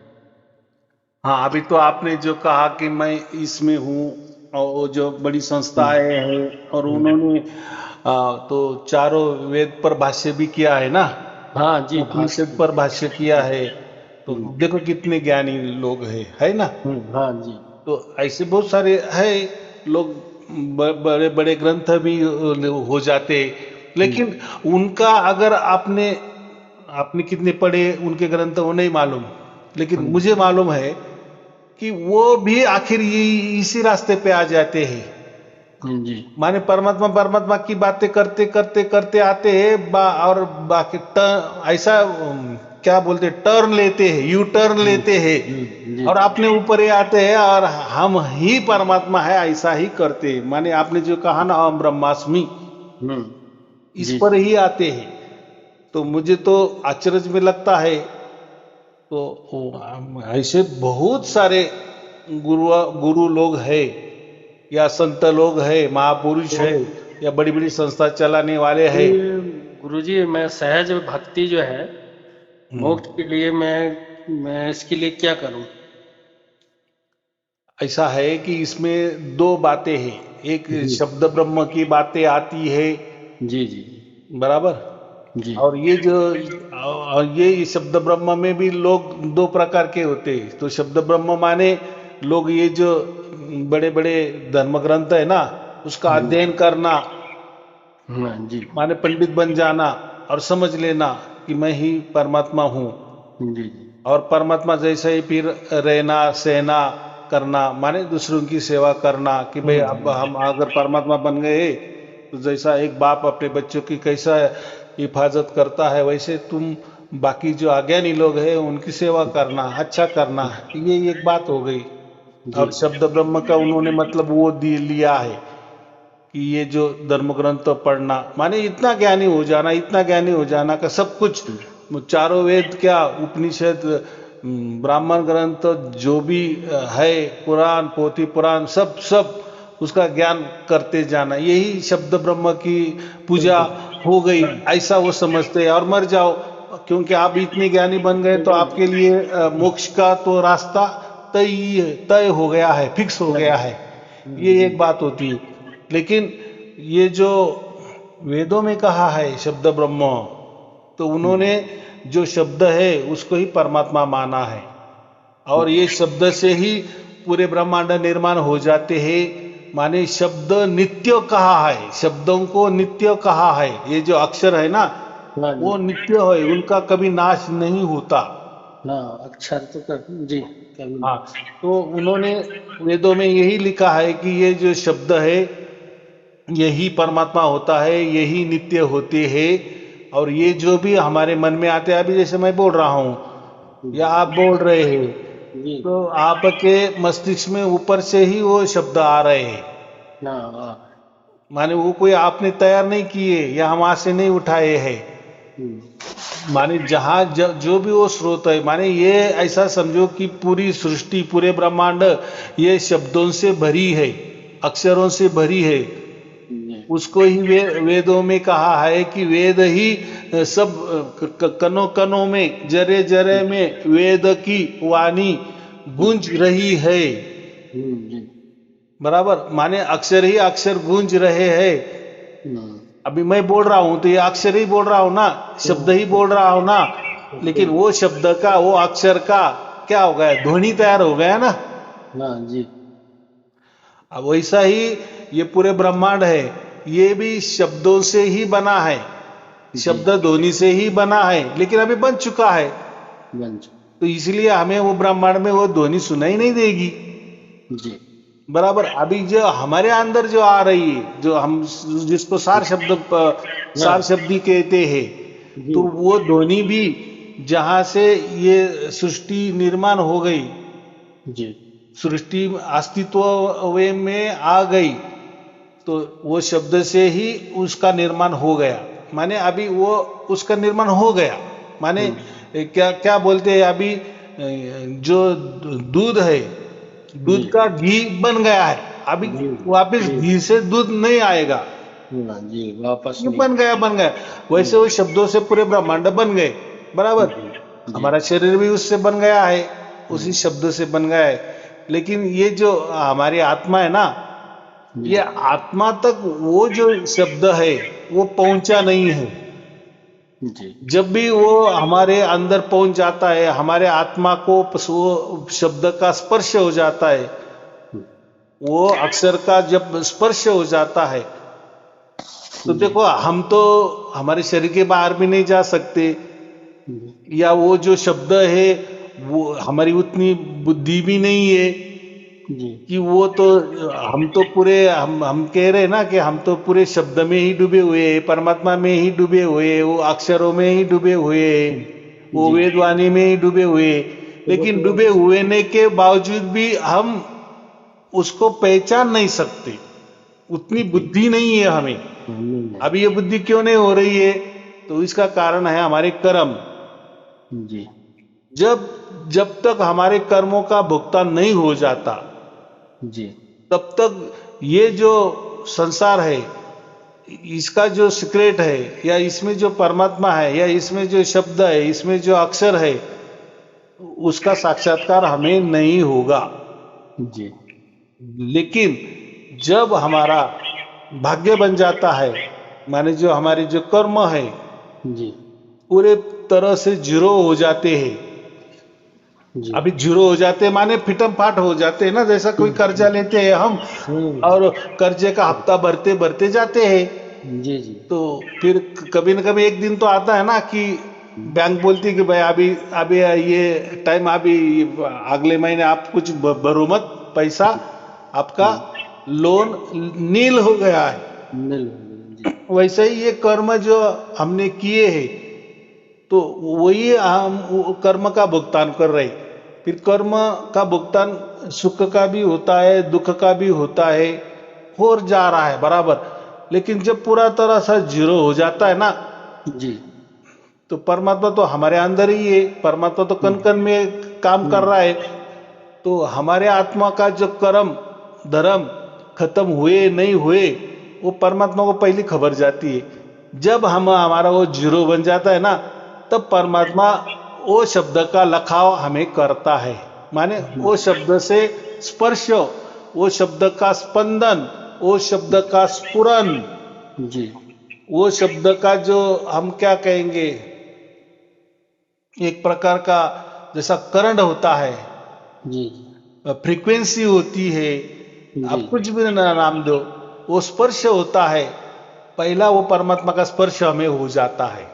हाँ, अभी तो आपने जो कहा कि मैं इसमें हूँ, और वो जो बड़ी हम्म, संस्थाएं हैं, और हम्म। उन्होंने तो चारों वेद पर भाष्य भी किया है ना, हाँ जी, उपनिषद भाष्य। पर भाष्य किया है। तो हम्म, देखो कितने ज्ञानी लोग हैं, है ना। हाँ जी। तो ऐसे बहुत सारे है लोग, बड़े बड़े ग्रंथ भी हो जाते, हम्म, लेकिन उनका अगर आपने आपने कितने पढ़े उनके ग्रंथ वो नहीं मालूम, लेकिन हम्म, मुझे मालूम है कि वो भी आखिर ये इसी रास्ते पे आ जाते हैं। जी। माने परमात्मा परमात्मा की बातें करते करते करते आते हैं और बाकी ऐसा क्या बोलते, टर्न लेते हैं, यू टर्न लेते हैं, जी। और अपने ऊपर ही आते हैं, और हम ही परमात्मा है ऐसा ही करते हैं। माने आपने जो कहा ना अहम ब्रह्मास्मि, हम्म, इस जी पर जी। ही आते हैं। तो मुझे तो आश्चर्य में लगता है। तो ऐसे बहुत सारे गुरु गुरु लोग हैं, या संत लोग हैं, महापुरुष तो है, या बड़ी बड़ी संस्था चलाने वाले हैं। ये गुरुजी, मैं सहज भक्ति जो है हम्म, मोक्ष के लिए मैं इसके लिए क्या करूं। ऐसा है कि इसमें दो बातें हैं। एक जी शब्द ब्रह्म की बातें आती है, जी जी बराबर। जी। और ये जो और ये शब्द ब्रह्म में भी लोग दो प्रकार के होते हैं। तो शब्द ब्रह्म माने लोग ये जो बड़े बड़े धर्म ग्रंथ है ना, उसका जी अध्ययन करना, हाँ जी माने पंडित बन जाना, और समझ लेना कि मैं ही परमात्मा हूँ। जी जी। और परमात्मा जैसे ही फिर रहना सहना करना, माने दूसरों की सेवा करना, कि भाई अब हम्म, हम अगर परमात्मा बन गए, तो जैसा एक बाप अपने बच्चों की कैसा हिफाजत करता है, वैसे तुम बाकी जो अज्ञानी लोग हैं उनकी सेवा करना, अच्छा करना। ये एक बात हो गई। जी और शब्द ब्रह्म का उन्होंने मतलब वो लिया है कि ये जो धर्म ग्रंथ पढ़ना, माने इतना ज्ञानी हो जाना, इतना ज्ञानी हो जाना का सब कुछ, चारों वेद क्या, उपनिषद, ब्राह्मण ग्रंथ, जो भी है, पुराण पोथी पुराण, सब सब उसका ज्ञान करते जाना, यही शब्द ब्रह्म की पूजा हो गई, ऐसा वो समझते हैं। और मर जाओ, क्योंकि आप इतने ज्ञानी बन गए तो आपके लिए मोक्ष का तो रास्ता तय हो गया है, फिक्स हो गया है। ये जी एक बात होती है। लेकिन ये जो वेदों में कहा है शब्द ब्रह्म, तो उन्होंने जो शब्द है उसको ही परमात्मा माना है। और ये शब्द से ही पूरे ब्रह्मांड निर्माण हो जाते हैं। माने शब्द नित्य कहा है, शब्दों को नित्य कहा है। ये जो अक्षर है ना, हाँ जी। वो नित्य है, उनका कभी नाश नहीं होता। हाँ, अक्षर तो कर जी, कभी हाँ, नहीं। तो उन्होंने वेदों में यही लिखा है कि ये जो शब्द है यही परमात्मा होता है, यही नित्य होते हैं। और ये जो भी हमारे मन में आते हैं, अभी जैसे मैं बोल रहा हूँ या आप बोल रहे हैं, जी तो आपके मस्तिष्क में ऊपर से ही वो शब्द आ रहे हैं। हाँ हाँ। माने वो कोई आपने तैयार नहीं किए या हम आज से नहीं उठाए हैं। हम्म, माने जहां जो भी वो स्रोत है, माने ये ऐसा समझो कि पूरी सृष्टि, पूरे ब्रह्मांड ये शब्दों से भरी है, अक्षरों से भरी है। जी उसको ही वेदों में कहा है कि वेद ही सब कनों कनों में, जरे जरे में वेद की वाणी गूंज रही है। जी बराबर, माने अक्षर ही अक्षर गूंज रहे हैं। हम्म, अभी मैं बोल रहा हूं तो ये अक्षर ही बोल रहा हूं ना, शब्द ही बोल रहा हूं ना। लेकिन वो शब्द का, वो अक्षर का क्या हो गया, ध्वनि तैयार हो गया ना। हाँ जी। अब वैसा ही ये पूरे ब्रह्मांड है, ये भी शब्दों से ही बना है, जी। शब्द ध्वनि से ही बना है, लेकिन अभी बन चुका है। बन चुका। तो इसलिए हमें वो ब्रह्मांड में वो ध्वनि सुनाई नहीं देगी। जी। बराबर। अभी जो हमारे अंदर जो आ रही है, जो हम जिसको हाँ। सार शब्दी कहते हैं, जी। तो वो ध्वनि भी जहां से ये सृष्टि निर्माण हो गई, जी। सृष्टि अस्तित्व में आ गई, तो वो शब्द से ही उसका निर्माण हो गया। माने अभी वो उसका निर्माण हो गया, माने क्या क्या बोलते हैं अभी, जो दूध है, जी। दूध का घी बन गया है, अभी जी। वापस जी। घी से दूध नहीं आएगा, हाँ जी, वापस ये नहीं। बन गया बन गया। वैसे वो शब्दों से पूरे ब्रह्मांड बन गए। बराबर। जी। जी। हमारा शरीर भी उससे बन गया है, उसी हम्म। शब्द से बन गया है। लेकिन ये जो हमारी आत्मा है ना, जी। ये आत्मा तक वो जो शब्द है वो पहुंचा नहीं है। जी। जब भी वो हमारे अंदर पहुंच जाता है, हमारे आत्मा को वो शब्द का स्पर्श हो जाता है, हम्म। वो अक्षर का जब स्पर्श हो जाता है, तो जी। देखो हम तो हमारे शरीर के बाहर भी नहीं जा सकते, जी। या वो जो शब्द है वो हमारी उतनी बुद्धि भी नहीं है जी। कि वो तो, हम तो पूरे हम कह रहे हैं ना कि हम तो पूरे शब्द में ही डूबे हुए हैं, परमात्मा में ही डूबे हुए हैं, वो अक्षरों में ही डूबे हुए हैं, वो जी। वेदवाणी में ही डूबे हुए हैं। लेकिन डूबे हुए ने के बावजूद भी हम उसको पहचान नहीं सकते, उतनी जी। बुद्धि नहीं है हमें। नहीं है। अभी ये बुद्धि क्यों नहीं हो रही है? तो इसका कारण है हमारे कर्म। जी। जब जब तक हमारे कर्मों का भुगतान नहीं हो जाता, जी। तब तक ये जो संसार है, इसका जो सीक्रेट है, या इसमें जो परमात्मा है, या इसमें जो शब्द है, इसमें जो अक्षर है, उसका साक्षात्कार हमें नहीं होगा। जी। लेकिन जब हमारा भाग्य बन जाता है, माने जो हमारे जो कर्म है जी। पूरे तरह से जीरो हो जाते हैं। जी। अभी जीरो हो जाते हैं माने फिटम फाट हो जाते हैं ना, जैसा कोई कर्जा लेते हैं हम, हम्म। और कर्जे का हफ्ता भरते भरते जाते हैं, जी। जी। तो फिर कभी न कभी एक दिन तो आता है ना कि बैंक बोलती है कि भाई अभी अभी ये टाइम, अभी अगले महीने आप कुछ भरो मत पैसा, आपका लोन नील हो गया है। मिल। जी। वैसे ही ये कर्म जो हमने किए हैं, तो वही हम वो कर्म का भुगतान कर रहे हैं। फिर कर्म का भुगतान सुख का भी होता है, दुख का भी होता है, हो जा रहा है बराबर। लेकिन जब पूरा तरह से जीरो हो जाता है ना, जी। तो परमात्मा तो हमारे अंदर ही है, परमात्मा तो कण कण में काम कर रहा है। तो हमारे आत्मा का जो कर्म धर्म खत्म हुए नहीं हुए, वो परमात्मा को पहली खबर जाती है। जब हम हमारा वो जीरो बन जाता है ना, तब परमात्मा वो शब्द का लखाव हमें करता है, माने वो शब्द से स्पर्श, वो शब्द का स्पंदन, वो शब्द का स्फुरन, जी। वो शब्द का जो हम क्या कहेंगे, एक प्रकार का जैसा करंट होता है, जी। फ्रीक्वेंसी होती है, जी। आप कुछ भी नाम दो, वो स्पर्श होता है। पहला वो परमात्मा का स्पर्श हमें हो जाता है।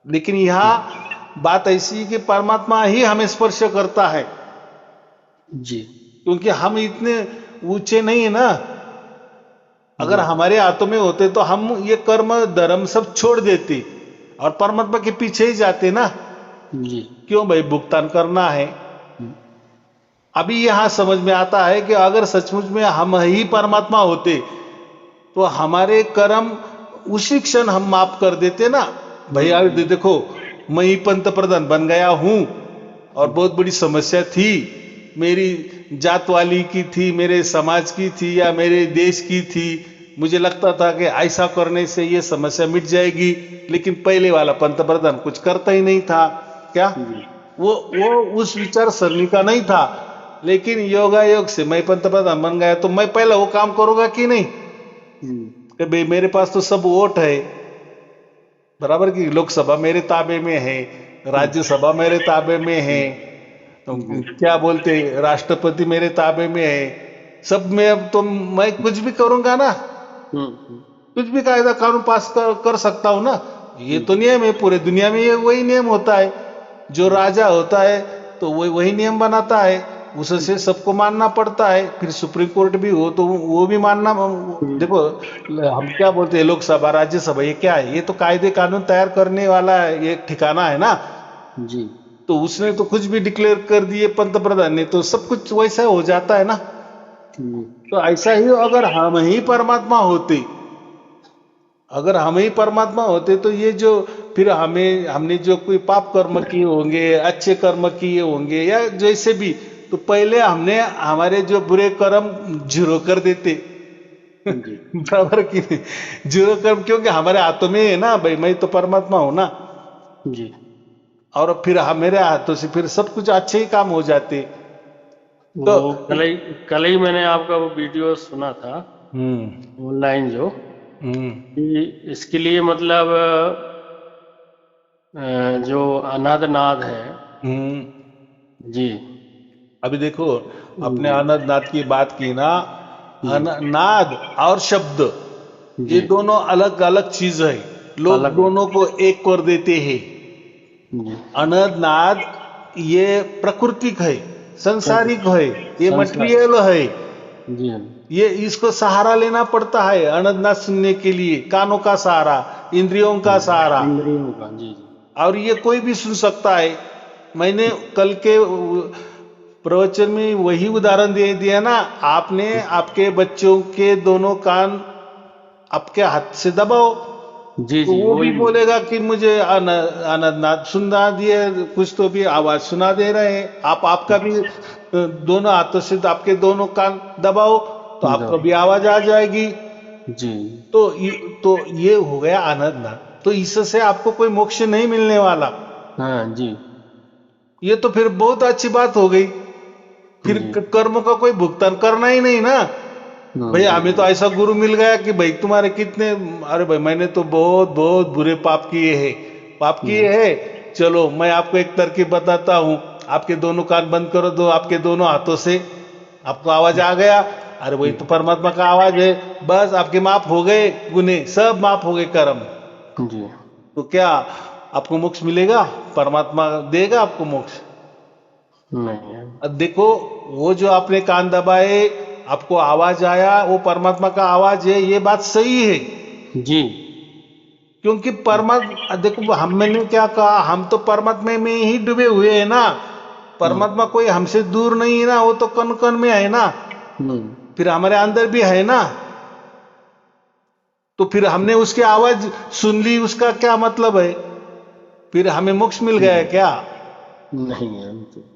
लेकिन यहाँ बात ऐसी है कि परमात्मा ही हमें स्पर्श करता है, जी। क्योंकि हम इतने ऊंचे नहीं है ना। अगर जी। हमारे हाथों में होते तो हम ये कर्म धर्म सब छोड़ देते और परमात्मा के पीछे ही जाते ना। जी। क्यों भाई, भुगतान करना है। अभी यहां समझ में आता है कि अगर सचमुच में हम ही परमात्मा होते, तो हमारे कर्म उसी क्षण हम माफ कर देते ना। भैया अभी देखो, मैं ही पंत प्रधान बन गया हूं, और बहुत बड़ी समस्या थी, मेरी जात वाली की थी, मेरे समाज की थी, या मेरे देश की थी। मुझे लगता था कि ऐसा करने से ये समस्या मिट जाएगी, लेकिन पहले वाला पंत प्रधान कुछ करता ही नहीं था। क्या वो उस विचार सरणी का नहीं था। लेकिन योगा योग से मैं पंत प्रधान बन गया, तो मैं पहले वो काम करूंगा कि नहीं, कि भाई मेरे पास तो सब वोट है, बराबर की लोकसभा मेरे ताबे में है, राज्यसभा मेरे ताबे में है, तो जी। क्या बोलते राष्ट्रपति मेरे ताबे में है, सब में अब तो मैं कुछ भी करूंगा ना, हम्म। कुछ भी कायदा कानून पास कर सकता हूं ना। ये तो जी। नियम है पूरे दुनिया में, ये वही नियम होता है। जो राजा होता है तो वही वही नियम बनाता है, उससे सबको मानना पड़ता है। फिर सुप्रीम कोर्ट भी हो तो वो भी मानना। हम्म। देखो हम क्या बोलते हैं, लोकसभा राज्यसभा ये क्या है, ये तो कायदे कानून तैयार करने वाला ये ठिकाना है ना। जी। तो उसने तो कुछ भी डिक्लेयर कर दिए पंत प्रधान ने, तो सब कुछ वैसा हो जाता है ना। जी। तो ऐसा ही अगर हम ही परमात्मा होते, अगर हम ही परमात्मा होते तो ये जो फिर हमने जो कोई पाप कर्म किए होंगे, अच्छे कर्म किए होंगे या जैसे भी, तो पहले हमने हमारे जो बुरे कर्म जीरो कर देते। जी। बराबर की नहीं? जीरो कर्म, क्योंकि हमारे हाथों में है ना भाई, मैं तो परमात्मा हूं ना। जी। और फिर मेरे हाथों से फिर सब कुछ अच्छे ही काम हो जाते। तो वो कल ही मैंने आपका वो वीडियो सुना था हम्म ऑनलाइन, जो हम्म कि इसके लिए मतलब जो अनाथ नाद है। हम्म जी। अभी देखो, अपने जी। आनंद नाद की बात की ना। जी। नाद और शब्द ये जी। दोनों अलग अलग चीज है। लोग अलग है। दोनों को एक कर देते हैं। जी। अनद नाद ये प्राकृतिक है, संसारिक है, ये संसार। मटेरियल है। जी। ये इसको सहारा लेना पड़ता है अनंत नाद सुनने के लिए, कानों का सहारा, इंद्रियों का सहारा। इंद्रियों का। जी। जी। और ये कोई भी सुन सकता है। मैंने कल के प्रवचन में वही उदाहरण दे दिया ना। आपने आपके बच्चों के दोनों कान आपके हाथ से दबाओ, जी। तो जी। वो भी वही। बोलेगा कि मुझे आनंद नाद सुना दिए, कुछ तो भी आवाज सुना दे रहे हैं। आप आपका भी दोनों हाथों से आपके दोनों कान दबाओ, तो दो। आपको भी आवाज आ जाएगी। जी। तो तो ये हो गया आनंद नाद। तो इससे आपको कोई मोक्ष नहीं मिलने वाला। हाँ। जी। ये तो फिर बहुत अच्छी बात हो गई। फिर जी। कर्म का कोई भुगतान करना ही नहीं ना। भाई जी। हमें तो जी। ऐसा गुरु मिल गया कि भाई तुम्हारे कितने, अरे भाई मैंने तो बहुत बहुत बुरे पाप किए हैं, पाप किए जी। हैं। चलो मैं आपको एक तरकीब बताता हूँ। आपके दोनों कान बंद करो, दो आपके दोनों हाथों से, आपको आवाज आ गया। अरे वही तो परमात्मा का आवाज है। बस आपके माफ हो गए गुने, सब माफ हो गए कर्म। जी। तो क्या आपको मोक्ष मिलेगा? परमात्मा देगा आपको मोक्ष? नहीं है। अब देखो, वो जो आपने कान दबाए, आपको आवाज आया, वो परमात्मा का आवाज है, ये बात सही है। जी। क्योंकि परमात्मा, देखो हम, मैंने क्या कहा, हम तो परमात्मा में ही डूबे हुए हैं ना। हम्म। परमात्मा कोई हमसे दूर नहीं है ना, वो तो कण कण में है ना। हम्म। फिर हमारे अंदर भी है ना। तो फिर हमने उसकी आवाज सुन ली, उसका क्या मतलब है? फिर हमें मोक्ष मिल गया है जी। क्या? नहीं है तो।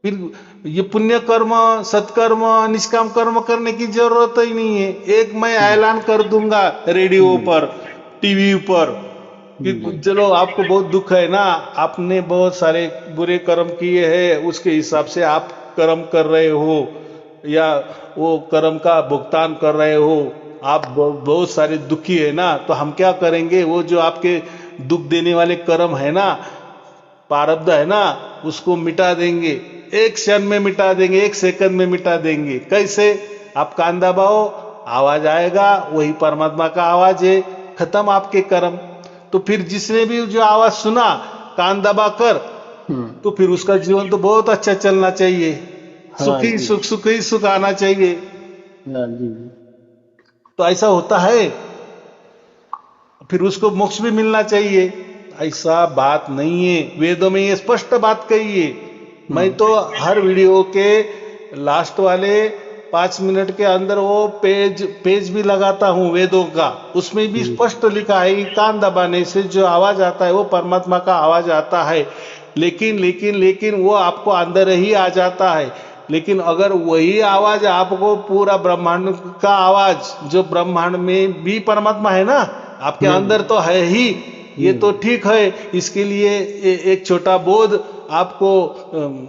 फिर ये पुण्य कर्म, सत्कर्म, निष्काम कर्म करने की जरूरत ही नहीं है। एक मैं ऐलान कर दूंगा रेडियो जी। पर, टीवी पर, कि जी। चलो आपको बहुत दुख है ना, आपने बहुत सारे बुरे कर्म किए हैं, उसके हिसाब से आप कर्म कर रहे हो, या वो कर्म का भुगतान कर रहे हो, आप बहुत सारे दुखी है ना। तो हम क्या करेंगे, वो जो आपके दुख देने वाले कर्म है ना, प्रारब्ध है ना, उसको मिटा देंगे। एक क्षण में मिटा देंगे, एक सेकंड में मिटा देंगे। कैसे? आप कान दबाओ, आवाज आएगा, वही परमात्मा का आवाज है, खत्म आपके कर्म। तो फिर जिसने भी जो आवाज सुना कान दबा कर, हम्म। तो फिर उसका जीवन तो बहुत अच्छा चलना चाहिए। सुख हाँ। ही जी। सुख, सुख ही सुख आना चाहिए। हाँ। जी। तो ऐसा होता है, फिर उसको मोक्ष भी मिलना चाहिए। ऐसा बात नहीं है, वेदों में ये स्पष्ट बात कही है। मैं हम्म। तो हर वीडियो के लास्ट वाले 5 मिनट के अंदर वो पेज पेज भी लगाता हूँ वेदों का। उसमें भी जी। स्पष्ट लिखा है कि कान दबाने से जो आवाज आता है वो परमात्मा का आवाज आता है। लेकिन लेकिन लेकिन वो आपको अंदर ही आ जाता है। लेकिन अगर वही आवाज आपको पूरा ब्रह्मांड का आवाज, जो ब्रह्मांड में भी परमात्मा है ना, आपके अंदर हम्म। तो है ही, ये तो हम्म। ठीक है। इसके लिए एक छोटा बोध आपको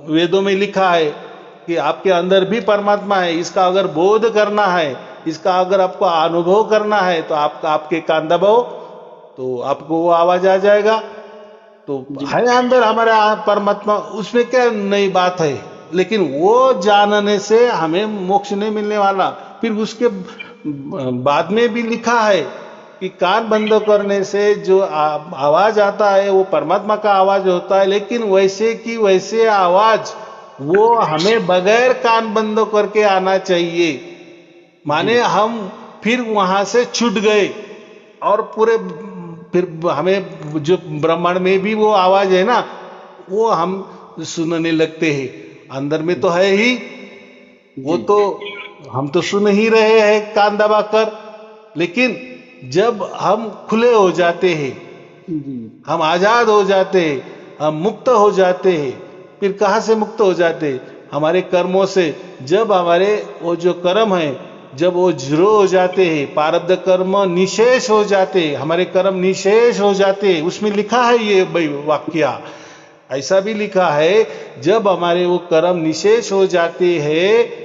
वेदों में लिखा है कि आपके अंदर भी परमात्मा है। इसका अगर बोध करना है, इसका अगर आपको अनुभव करना है, तो आपका आपके कान दबाओ, तो आपको वो आवाज आ जाएगा। तो जी है अंदर हमारे परमात्मा, उसमें क्या नई बात है। लेकिन वो जानने से हमें मोक्ष नहीं मिलने वाला। फिर उसके बाद में भी लिखा है कि कान बंद करने से जो आवाज आता है वो परमात्मा का आवाज होता है, लेकिन वैसे की वैसे आवाज वो हमें बगैर कान बंद करके आना चाहिए। जी माने हम फिर वहां से छूट गए और पूरे फिर हमें जो ब्रह्मांड में भी वो आवाज है ना, वो हम सुनने लगते हैं। अंदर में तो है ही, वो जी तो हम तो सुन ही रहे हैं कान दबाकर। लेकिन जब हम खुले हो जाते हैं, जी हम आजाद हो जाते हैं, हम मुक्त हो जाते हैं। फिर कहाँ से मुक्त हो जाते हैं? हमारे कर्मों से। जब हमारे वो जो कर्म है, जब वो जीरो हो जाते हैं, प्रारब्ध कर्म निशेष हो जाते हैं, हमारे कर्म निशेष हो जाते हैं। उसमें लिखा है ये भाई वाक्य, ऐसा भी लिखा है, जब हमारे वो कर्म निशेष हो जाते हैं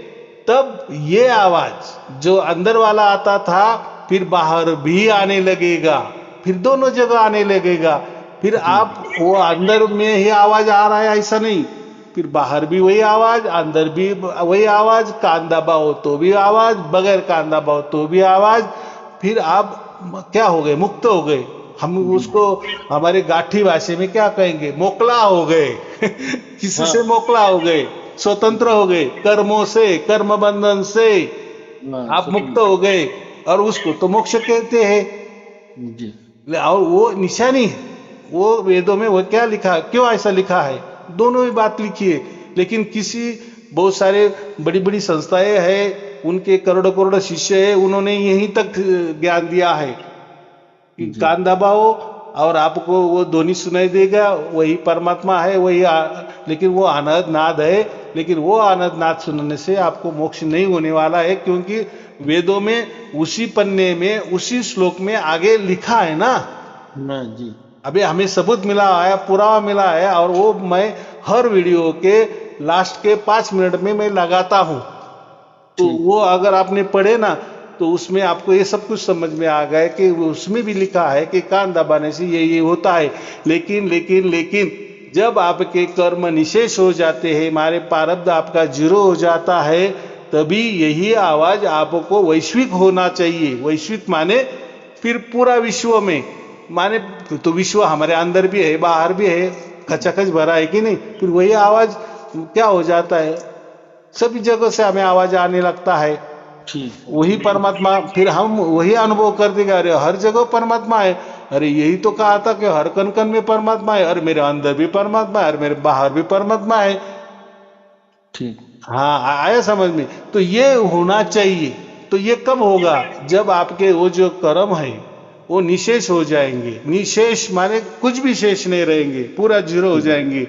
तब ये आवाज जो अंदर वाला आता था फिर बाहर भी आने लगेगा, फिर दोनों जगह आने लगेगा। फिर जी आप वो अंदर में ही आवाज आ रहा है ऐसा नहीं, फिर बाहर भी वही आवाज, अंदर भी वही आवाज, कान दबाओ तो भी आवाज, बगैर कान दबाओ तो भी आवाज। फिर आप क्या हो गए? मुक्त हो गए। हम जी उसको हमारे गाठी भाषा में क्या कहेंगे? मोकला हो गए किसी हाँ से मोकला हो गए, स्वतंत्र हो गए, कर्मों से, कर्म बंधन से हाँ आप मुक्त हो गए। और उसको तो मोक्ष कहते हैं। जी और वो निशानी है, वो वेदों में वो क्या लिखा है, क्यों ऐसा लिखा है, दोनों ही बात लिखी है। लेकिन किसी बहुत सारे बड़ी बड़ी संस्थाएं हैं, उनके करोड़ों करोड़ों शिष्य है, उन्होंने यहीं तक ज्ञान दिया है कि जी कान दबाओ और आपको वो ध्वनि सुनाई देगा, वही परमात्मा है, वही लेकिन वो आनंद नाद है। लेकिन वो आनंद नाद सुनने से आपको मोक्ष नहीं होने वाला है, क्योंकि वेदों में उसी पन्ने में उसी श्लोक में आगे लिखा है ना। हाँ जी अभी हमें सबूत मिला है, पुरावा मिला है, और वो मैं हर वीडियो के लास्ट के 5 मिनट में मैं लगाता हूं। तो ठीक वो अगर आपने पढ़े ना तो उसमें आपको ये सब कुछ समझ में आ गया कि उसमें भी लिखा है कि कान दबाने से ये होता है। लेकिन लेकिन लेकिन जब आपके कर्म निशेष हो जाते हैं, मारे प्रारब्ध आपका जीरो हो जाता है, तभी यही आवाज आपको वैश्विक होना चाहिए। वैश्विक माने फिर पूरा विश्व में, माने तो विश्व हमारे अंदर भी है, बाहर भी है, खचाखच भरा है कि नहीं। फिर वही आवाज क्या हो जाता है, सभी जगह से हमें आवाज आने लगता है, ठीक वही परमात्मा। फिर हम वही अनुभव कर देंगे, अरे हर जगह परमात्मा है, अरे यही तो कहा था कि हर कण कण में परमात्मा है, अरे मेरे अंदर भी परमात्मा है, अरे मेरे बाहर भी परमात्मा है। ठीक हाँ, आया समझ में? तो ये होना चाहिए। तो ये कब होगा? जब आपके वो जो कर्म है वो निशेष हो जाएंगे। निशेष माने कुछ भी शेष नहीं रहेंगे, पूरा जीरो हो जाएंगे।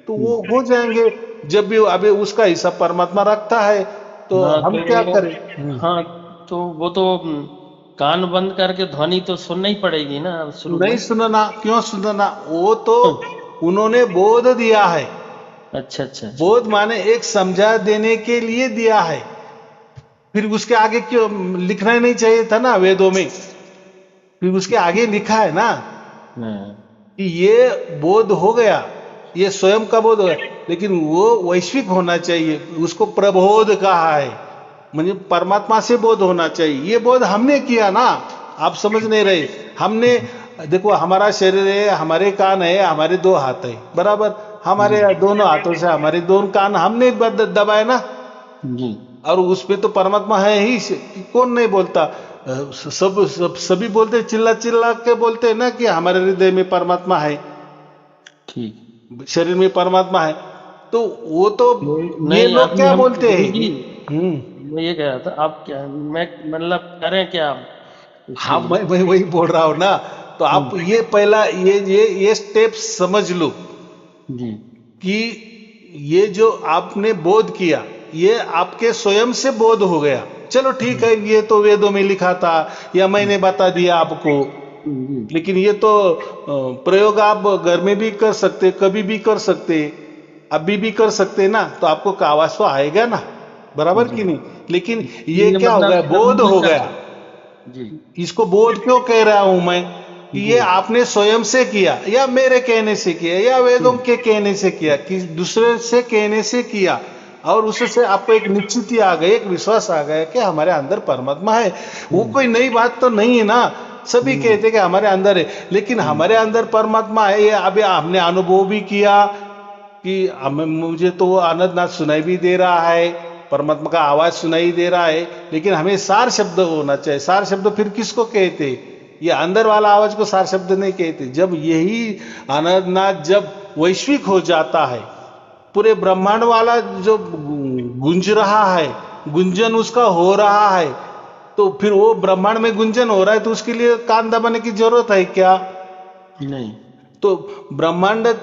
तो वो हो जाएंगे जब भी अभी उसका हिसाब परमात्मा रखता है, तो हाँ हम क्या तो करें? हाँ तो वो तो कान बंद करके ध्वनि तो सुनना ही पड़ेगी ना अब शुरू नहीं में। सुनना, क्यों सुनना? वो तो हम्म, उन्होंने बोध दिया है। अच्छा अच्छा अच्छा बोध माने एक समझा देने के लिए दिया है। फिर उसके आगे क्यों लिखना ही नहीं चाहिए था ना वेदों में? फिर उसके आगे लिखा है ना हाँ कि ये बोध हो गया, ये स्वयं का बोध हो गया, लेकिन वो वैश्विक होना चाहिए। उसको प्रबोध कहा है, मुझे परमात्मा से बोध होना चाहिए। ये बोध हमने किया ना, आप समझ नहीं रहे। हमने देखो, हमारा शरीर है, हमारे कान है, हमारे 2 हाथ है, बराबर। जी हमारे दोनों हाथों से हमारे 2 कान हमने दबाए ना, जी और उस पे तो परमात्मा है ही। कौन नहीं बोलता? सभी बोलते, चिल्ला चिल्ला के बोलते हैं ना कि हमारे हृदय में परमात्मा है, ठीक। शरीर में परमात्मा है। तो वो तो तो ये नहीं लोग अभी क्या हम बोलते गुरु हैं? जी, हम्म। मैं ये कह रहा था आप क्या मैं मतलब करें क्या आप उसके हाँ, लिए। मैं वही बोल रहा हूँ ना। तो आप हम्म, ये पहला ये स्टेप समझ लो जी कि ये जो आपने बोध किया, ये आपके स्वयं से बोध हो गया। चलो ठीक है, ये तो वेदों में लिखा था या मैंने बता दिया आपको। जी लेकिन ये तो प्रयोग आप घर में भी कर सकते, कभी भी कर सकते, अभी भी कर सकते ना। तो आपको आवाज तो आएगा ना, बराबर जी कि नहीं? लेकिन ये ये क्या हो मतलब गया? कभी बोध भी हो कर गया। सकते। जी इसको बोध क्यों कह रहा हूं मैं? कि ये आपने स्वयं से किया या मेरे कहने से किया या वेदों के कहने से किया कि दूसरे से कहने से किया, और उससे आपको एक निश्चिति आ गई, एक विश्वास आ गया कि हमारे अंदर परमात्मा है। वो कोई नई बात तो नहीं है ना, सभी कहते कि हमारे अंदर है, लेकिन हमारे अंदर परमात्मा है ये अभी हमने अनुभव भी किया कि मुझे तो वो आनंदनाथ सुनाई भी दे रहा है, परमात्मा का आवाज सुनाई दे रहा है, लेकिन हमें सार शब्द होना चाहिए। सार शब्द फिर किसको कहते? ये अंदर वाला आवाज को सार शब्द नहीं कहते। जब यही आनंदनाथ जब वैश्विक हो जाता है, पूरे ब्रह्मांड वाला जो गुंज रहा है, गुंजन उसका हो रहा है, तो फिर वो ब्रह्मांड में गुंजन हो रहा है तो उसके लिए कान दबाने की जरूरत है क्या? नहीं। तो ब्रह्मांड है,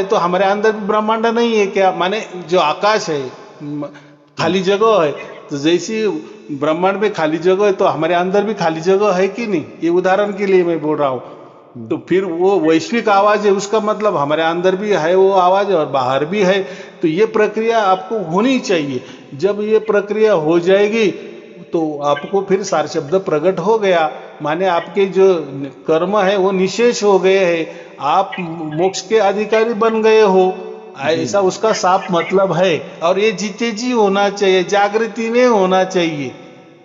तो हमारे अंदर भी ब्रह्मांड नहीं है क्या? माने जो आकाश है, खाली जगह है, तो जैसी ब्रह्मांड में खाली जगह है तो हमारे अंदर भी खाली जगह है कि नहीं? ये उदाहरण के लिए मैं बोल रहा हूँ। तो फिर वो वैश्विक आवाज है, उसका मतलब हमारे अंदर भी है वो आवाज और बाहर भी है। तो ये प्रक्रिया आपको होनी चाहिए। जब ये प्रक्रिया हो जाएगी तो आपको फिर सार शब्द प्रकट हो गया, माने आपके जो कर्म है वो निशेष हो गए हैं, आप मोक्ष के अधिकारी बन गए हो, ऐसा उसका साफ मतलब है। और ये जीते जी होना चाहिए, जागृति में होना चाहिए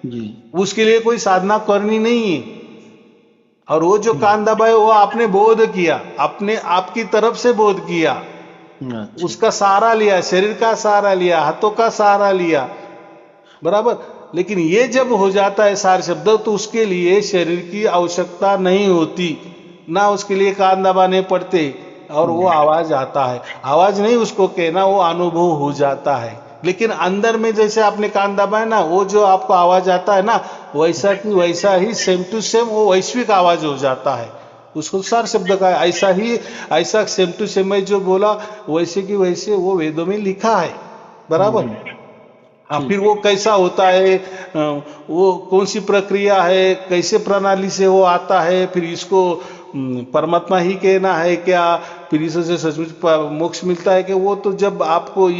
जी। उसके लिए कोई साधना करनी नहीं है। और वो जो कान दबाए वो आपने बोध किया, अपने आपकी तरफ से बोध किया, अच्छा। उसका सहारा लिया, शरीर का सहारा लिया, हाथों का सहारा लिया, बराबर। लेकिन ये जब हो जाता है सार शब्द, तो उसके लिए शरीर की आवश्यकता नहीं होती, ना उसके लिए कान दबाने पड़ते, और वो आवाज आता है। आवाज नहीं उसको कहना, वो अनुभव हो जाता है। लेकिन अंदर में जैसे आपने कान दबाया ना, वो जो आपको आवाज आता है ना, वैसा की वैसा ही सेम टू सेम वो वैश्विक आवाज हो जाता है। उसको सार शब्द का ऐसा सेम टू सेम मैं जो बोला वैसे की वैसे वो वेदों में लिखा है, बराबर। हाँ, फिर वो कैसा होता है, वो कौन सी प्रक्रिया है, कैसे प्रणाली से वो आता है, फिर इसको परमात्मा ही कहना है क्या, फिर इससे सचमुच मोक्ष मिलता है कि वो तो जब आपको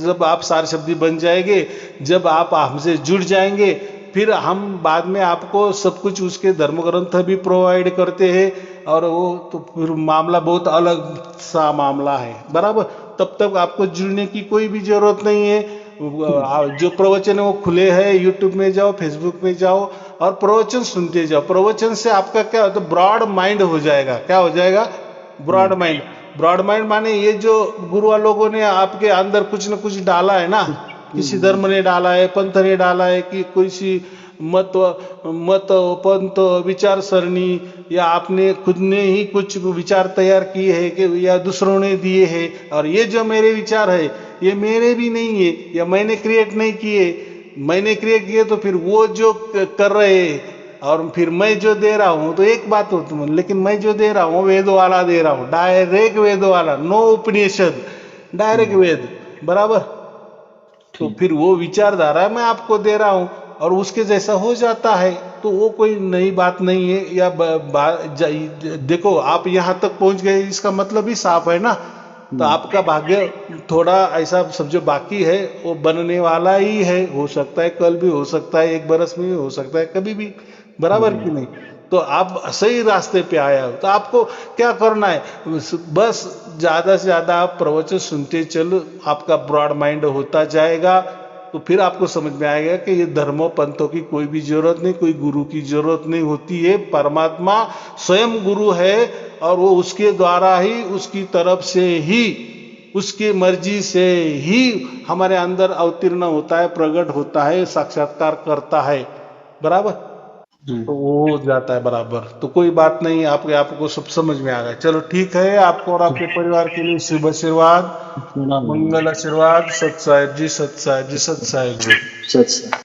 जब आप सार शब्दी बन जाएंगे, जब आप हमसे जुड़ जाएंगे, फिर हम बाद में आपको सब कुछ उसके धर्म ग्रंथ भी प्रोवाइड करते हैं, और वो तो फिर मामला बहुत अलग सा मामला है, बराबर। तब तक आपको जुड़ने की कोई भी जरूरत नहीं है। जो प्रवचन है वो खुले हैं, यूट्यूब में जाओ, फेसबुक में जाओ और प्रवचन सुनते जाओ। प्रवचन से आपका क्या होता है, ब्रॉड माइंड हो जाएगा। क्या हो जाएगा? Broad mind. ब्रॉड माइंड माने ये जो गुरुआ लोगों ने आपके अंदर कुछ न कुछ डाला है ना, किसी धर्म ने डाला है, पंथ ने डाला है, कि कोई सी मत पंथ विचार सरणी, या आपने खुद ने ही कुछ विचार तैयार किए हैं कि या दूसरों ने दिए हैं, और ये जो मेरे विचार है ये मेरे भी नहीं है, या मैंने क्रिएट नहीं किए। मैंने क्रिएट किए तो फिर वो जो कर रहे हैं, और फिर मैं जो दे रहा हूँ तो एक बात होती है, लेकिन मैं जो दे रहा हूँ वेद वाला दे रहा हूँ, डायरेक्ट वेद वाला, नो उपनिषद, डायरेक्ट वेद, बराबर। तो फिर वो विचारधारा मैं आपको दे रहा हूँ और उसके जैसा हो जाता है, तो वो कोई नई बात नहीं है। या देखो आप यहाँ तक पहुंच गए, इसका मतलब ही साफ है ना। तो आपका भाग्य थोड़ा ऐसा समझो बाकी है, वो बनने वाला ही है। हो सकता है कल भी, हो सकता है 1 बरस में भी, हो सकता है कभी भी, बराबर कि नहीं। तो आप सही रास्ते पे आया हो, तो आपको क्या करना है, बस ज्यादा से ज्यादा आप प्रवचन सुनते चलो, आपका ब्रॉड माइंड होता जाएगा। तो फिर आपको समझ में आएगा कि ये धर्मों पंथों की कोई भी जरूरत नहीं, कोई गुरु की जरूरत नहीं होती है। परमात्मा स्वयं गुरु है, और वो उसके द्वारा ही, उसकी तरफ से ही, उसकी मर्जी से ही हमारे अंदर अवतीर्ण होता है, प्रकट होता है, साक्षात्कार करता है, बराबर। तो वो हो जाता है बराबर। तो कोई बात नहीं, आपको सब समझ में आ गया। चलो ठीक है, आपको और आपके परिवार के लिए शुभ आशीर्वाद, मंगल आशीर्वाद। सत साहिब जी, सत साहिब जी, सत साहिब जी, सच।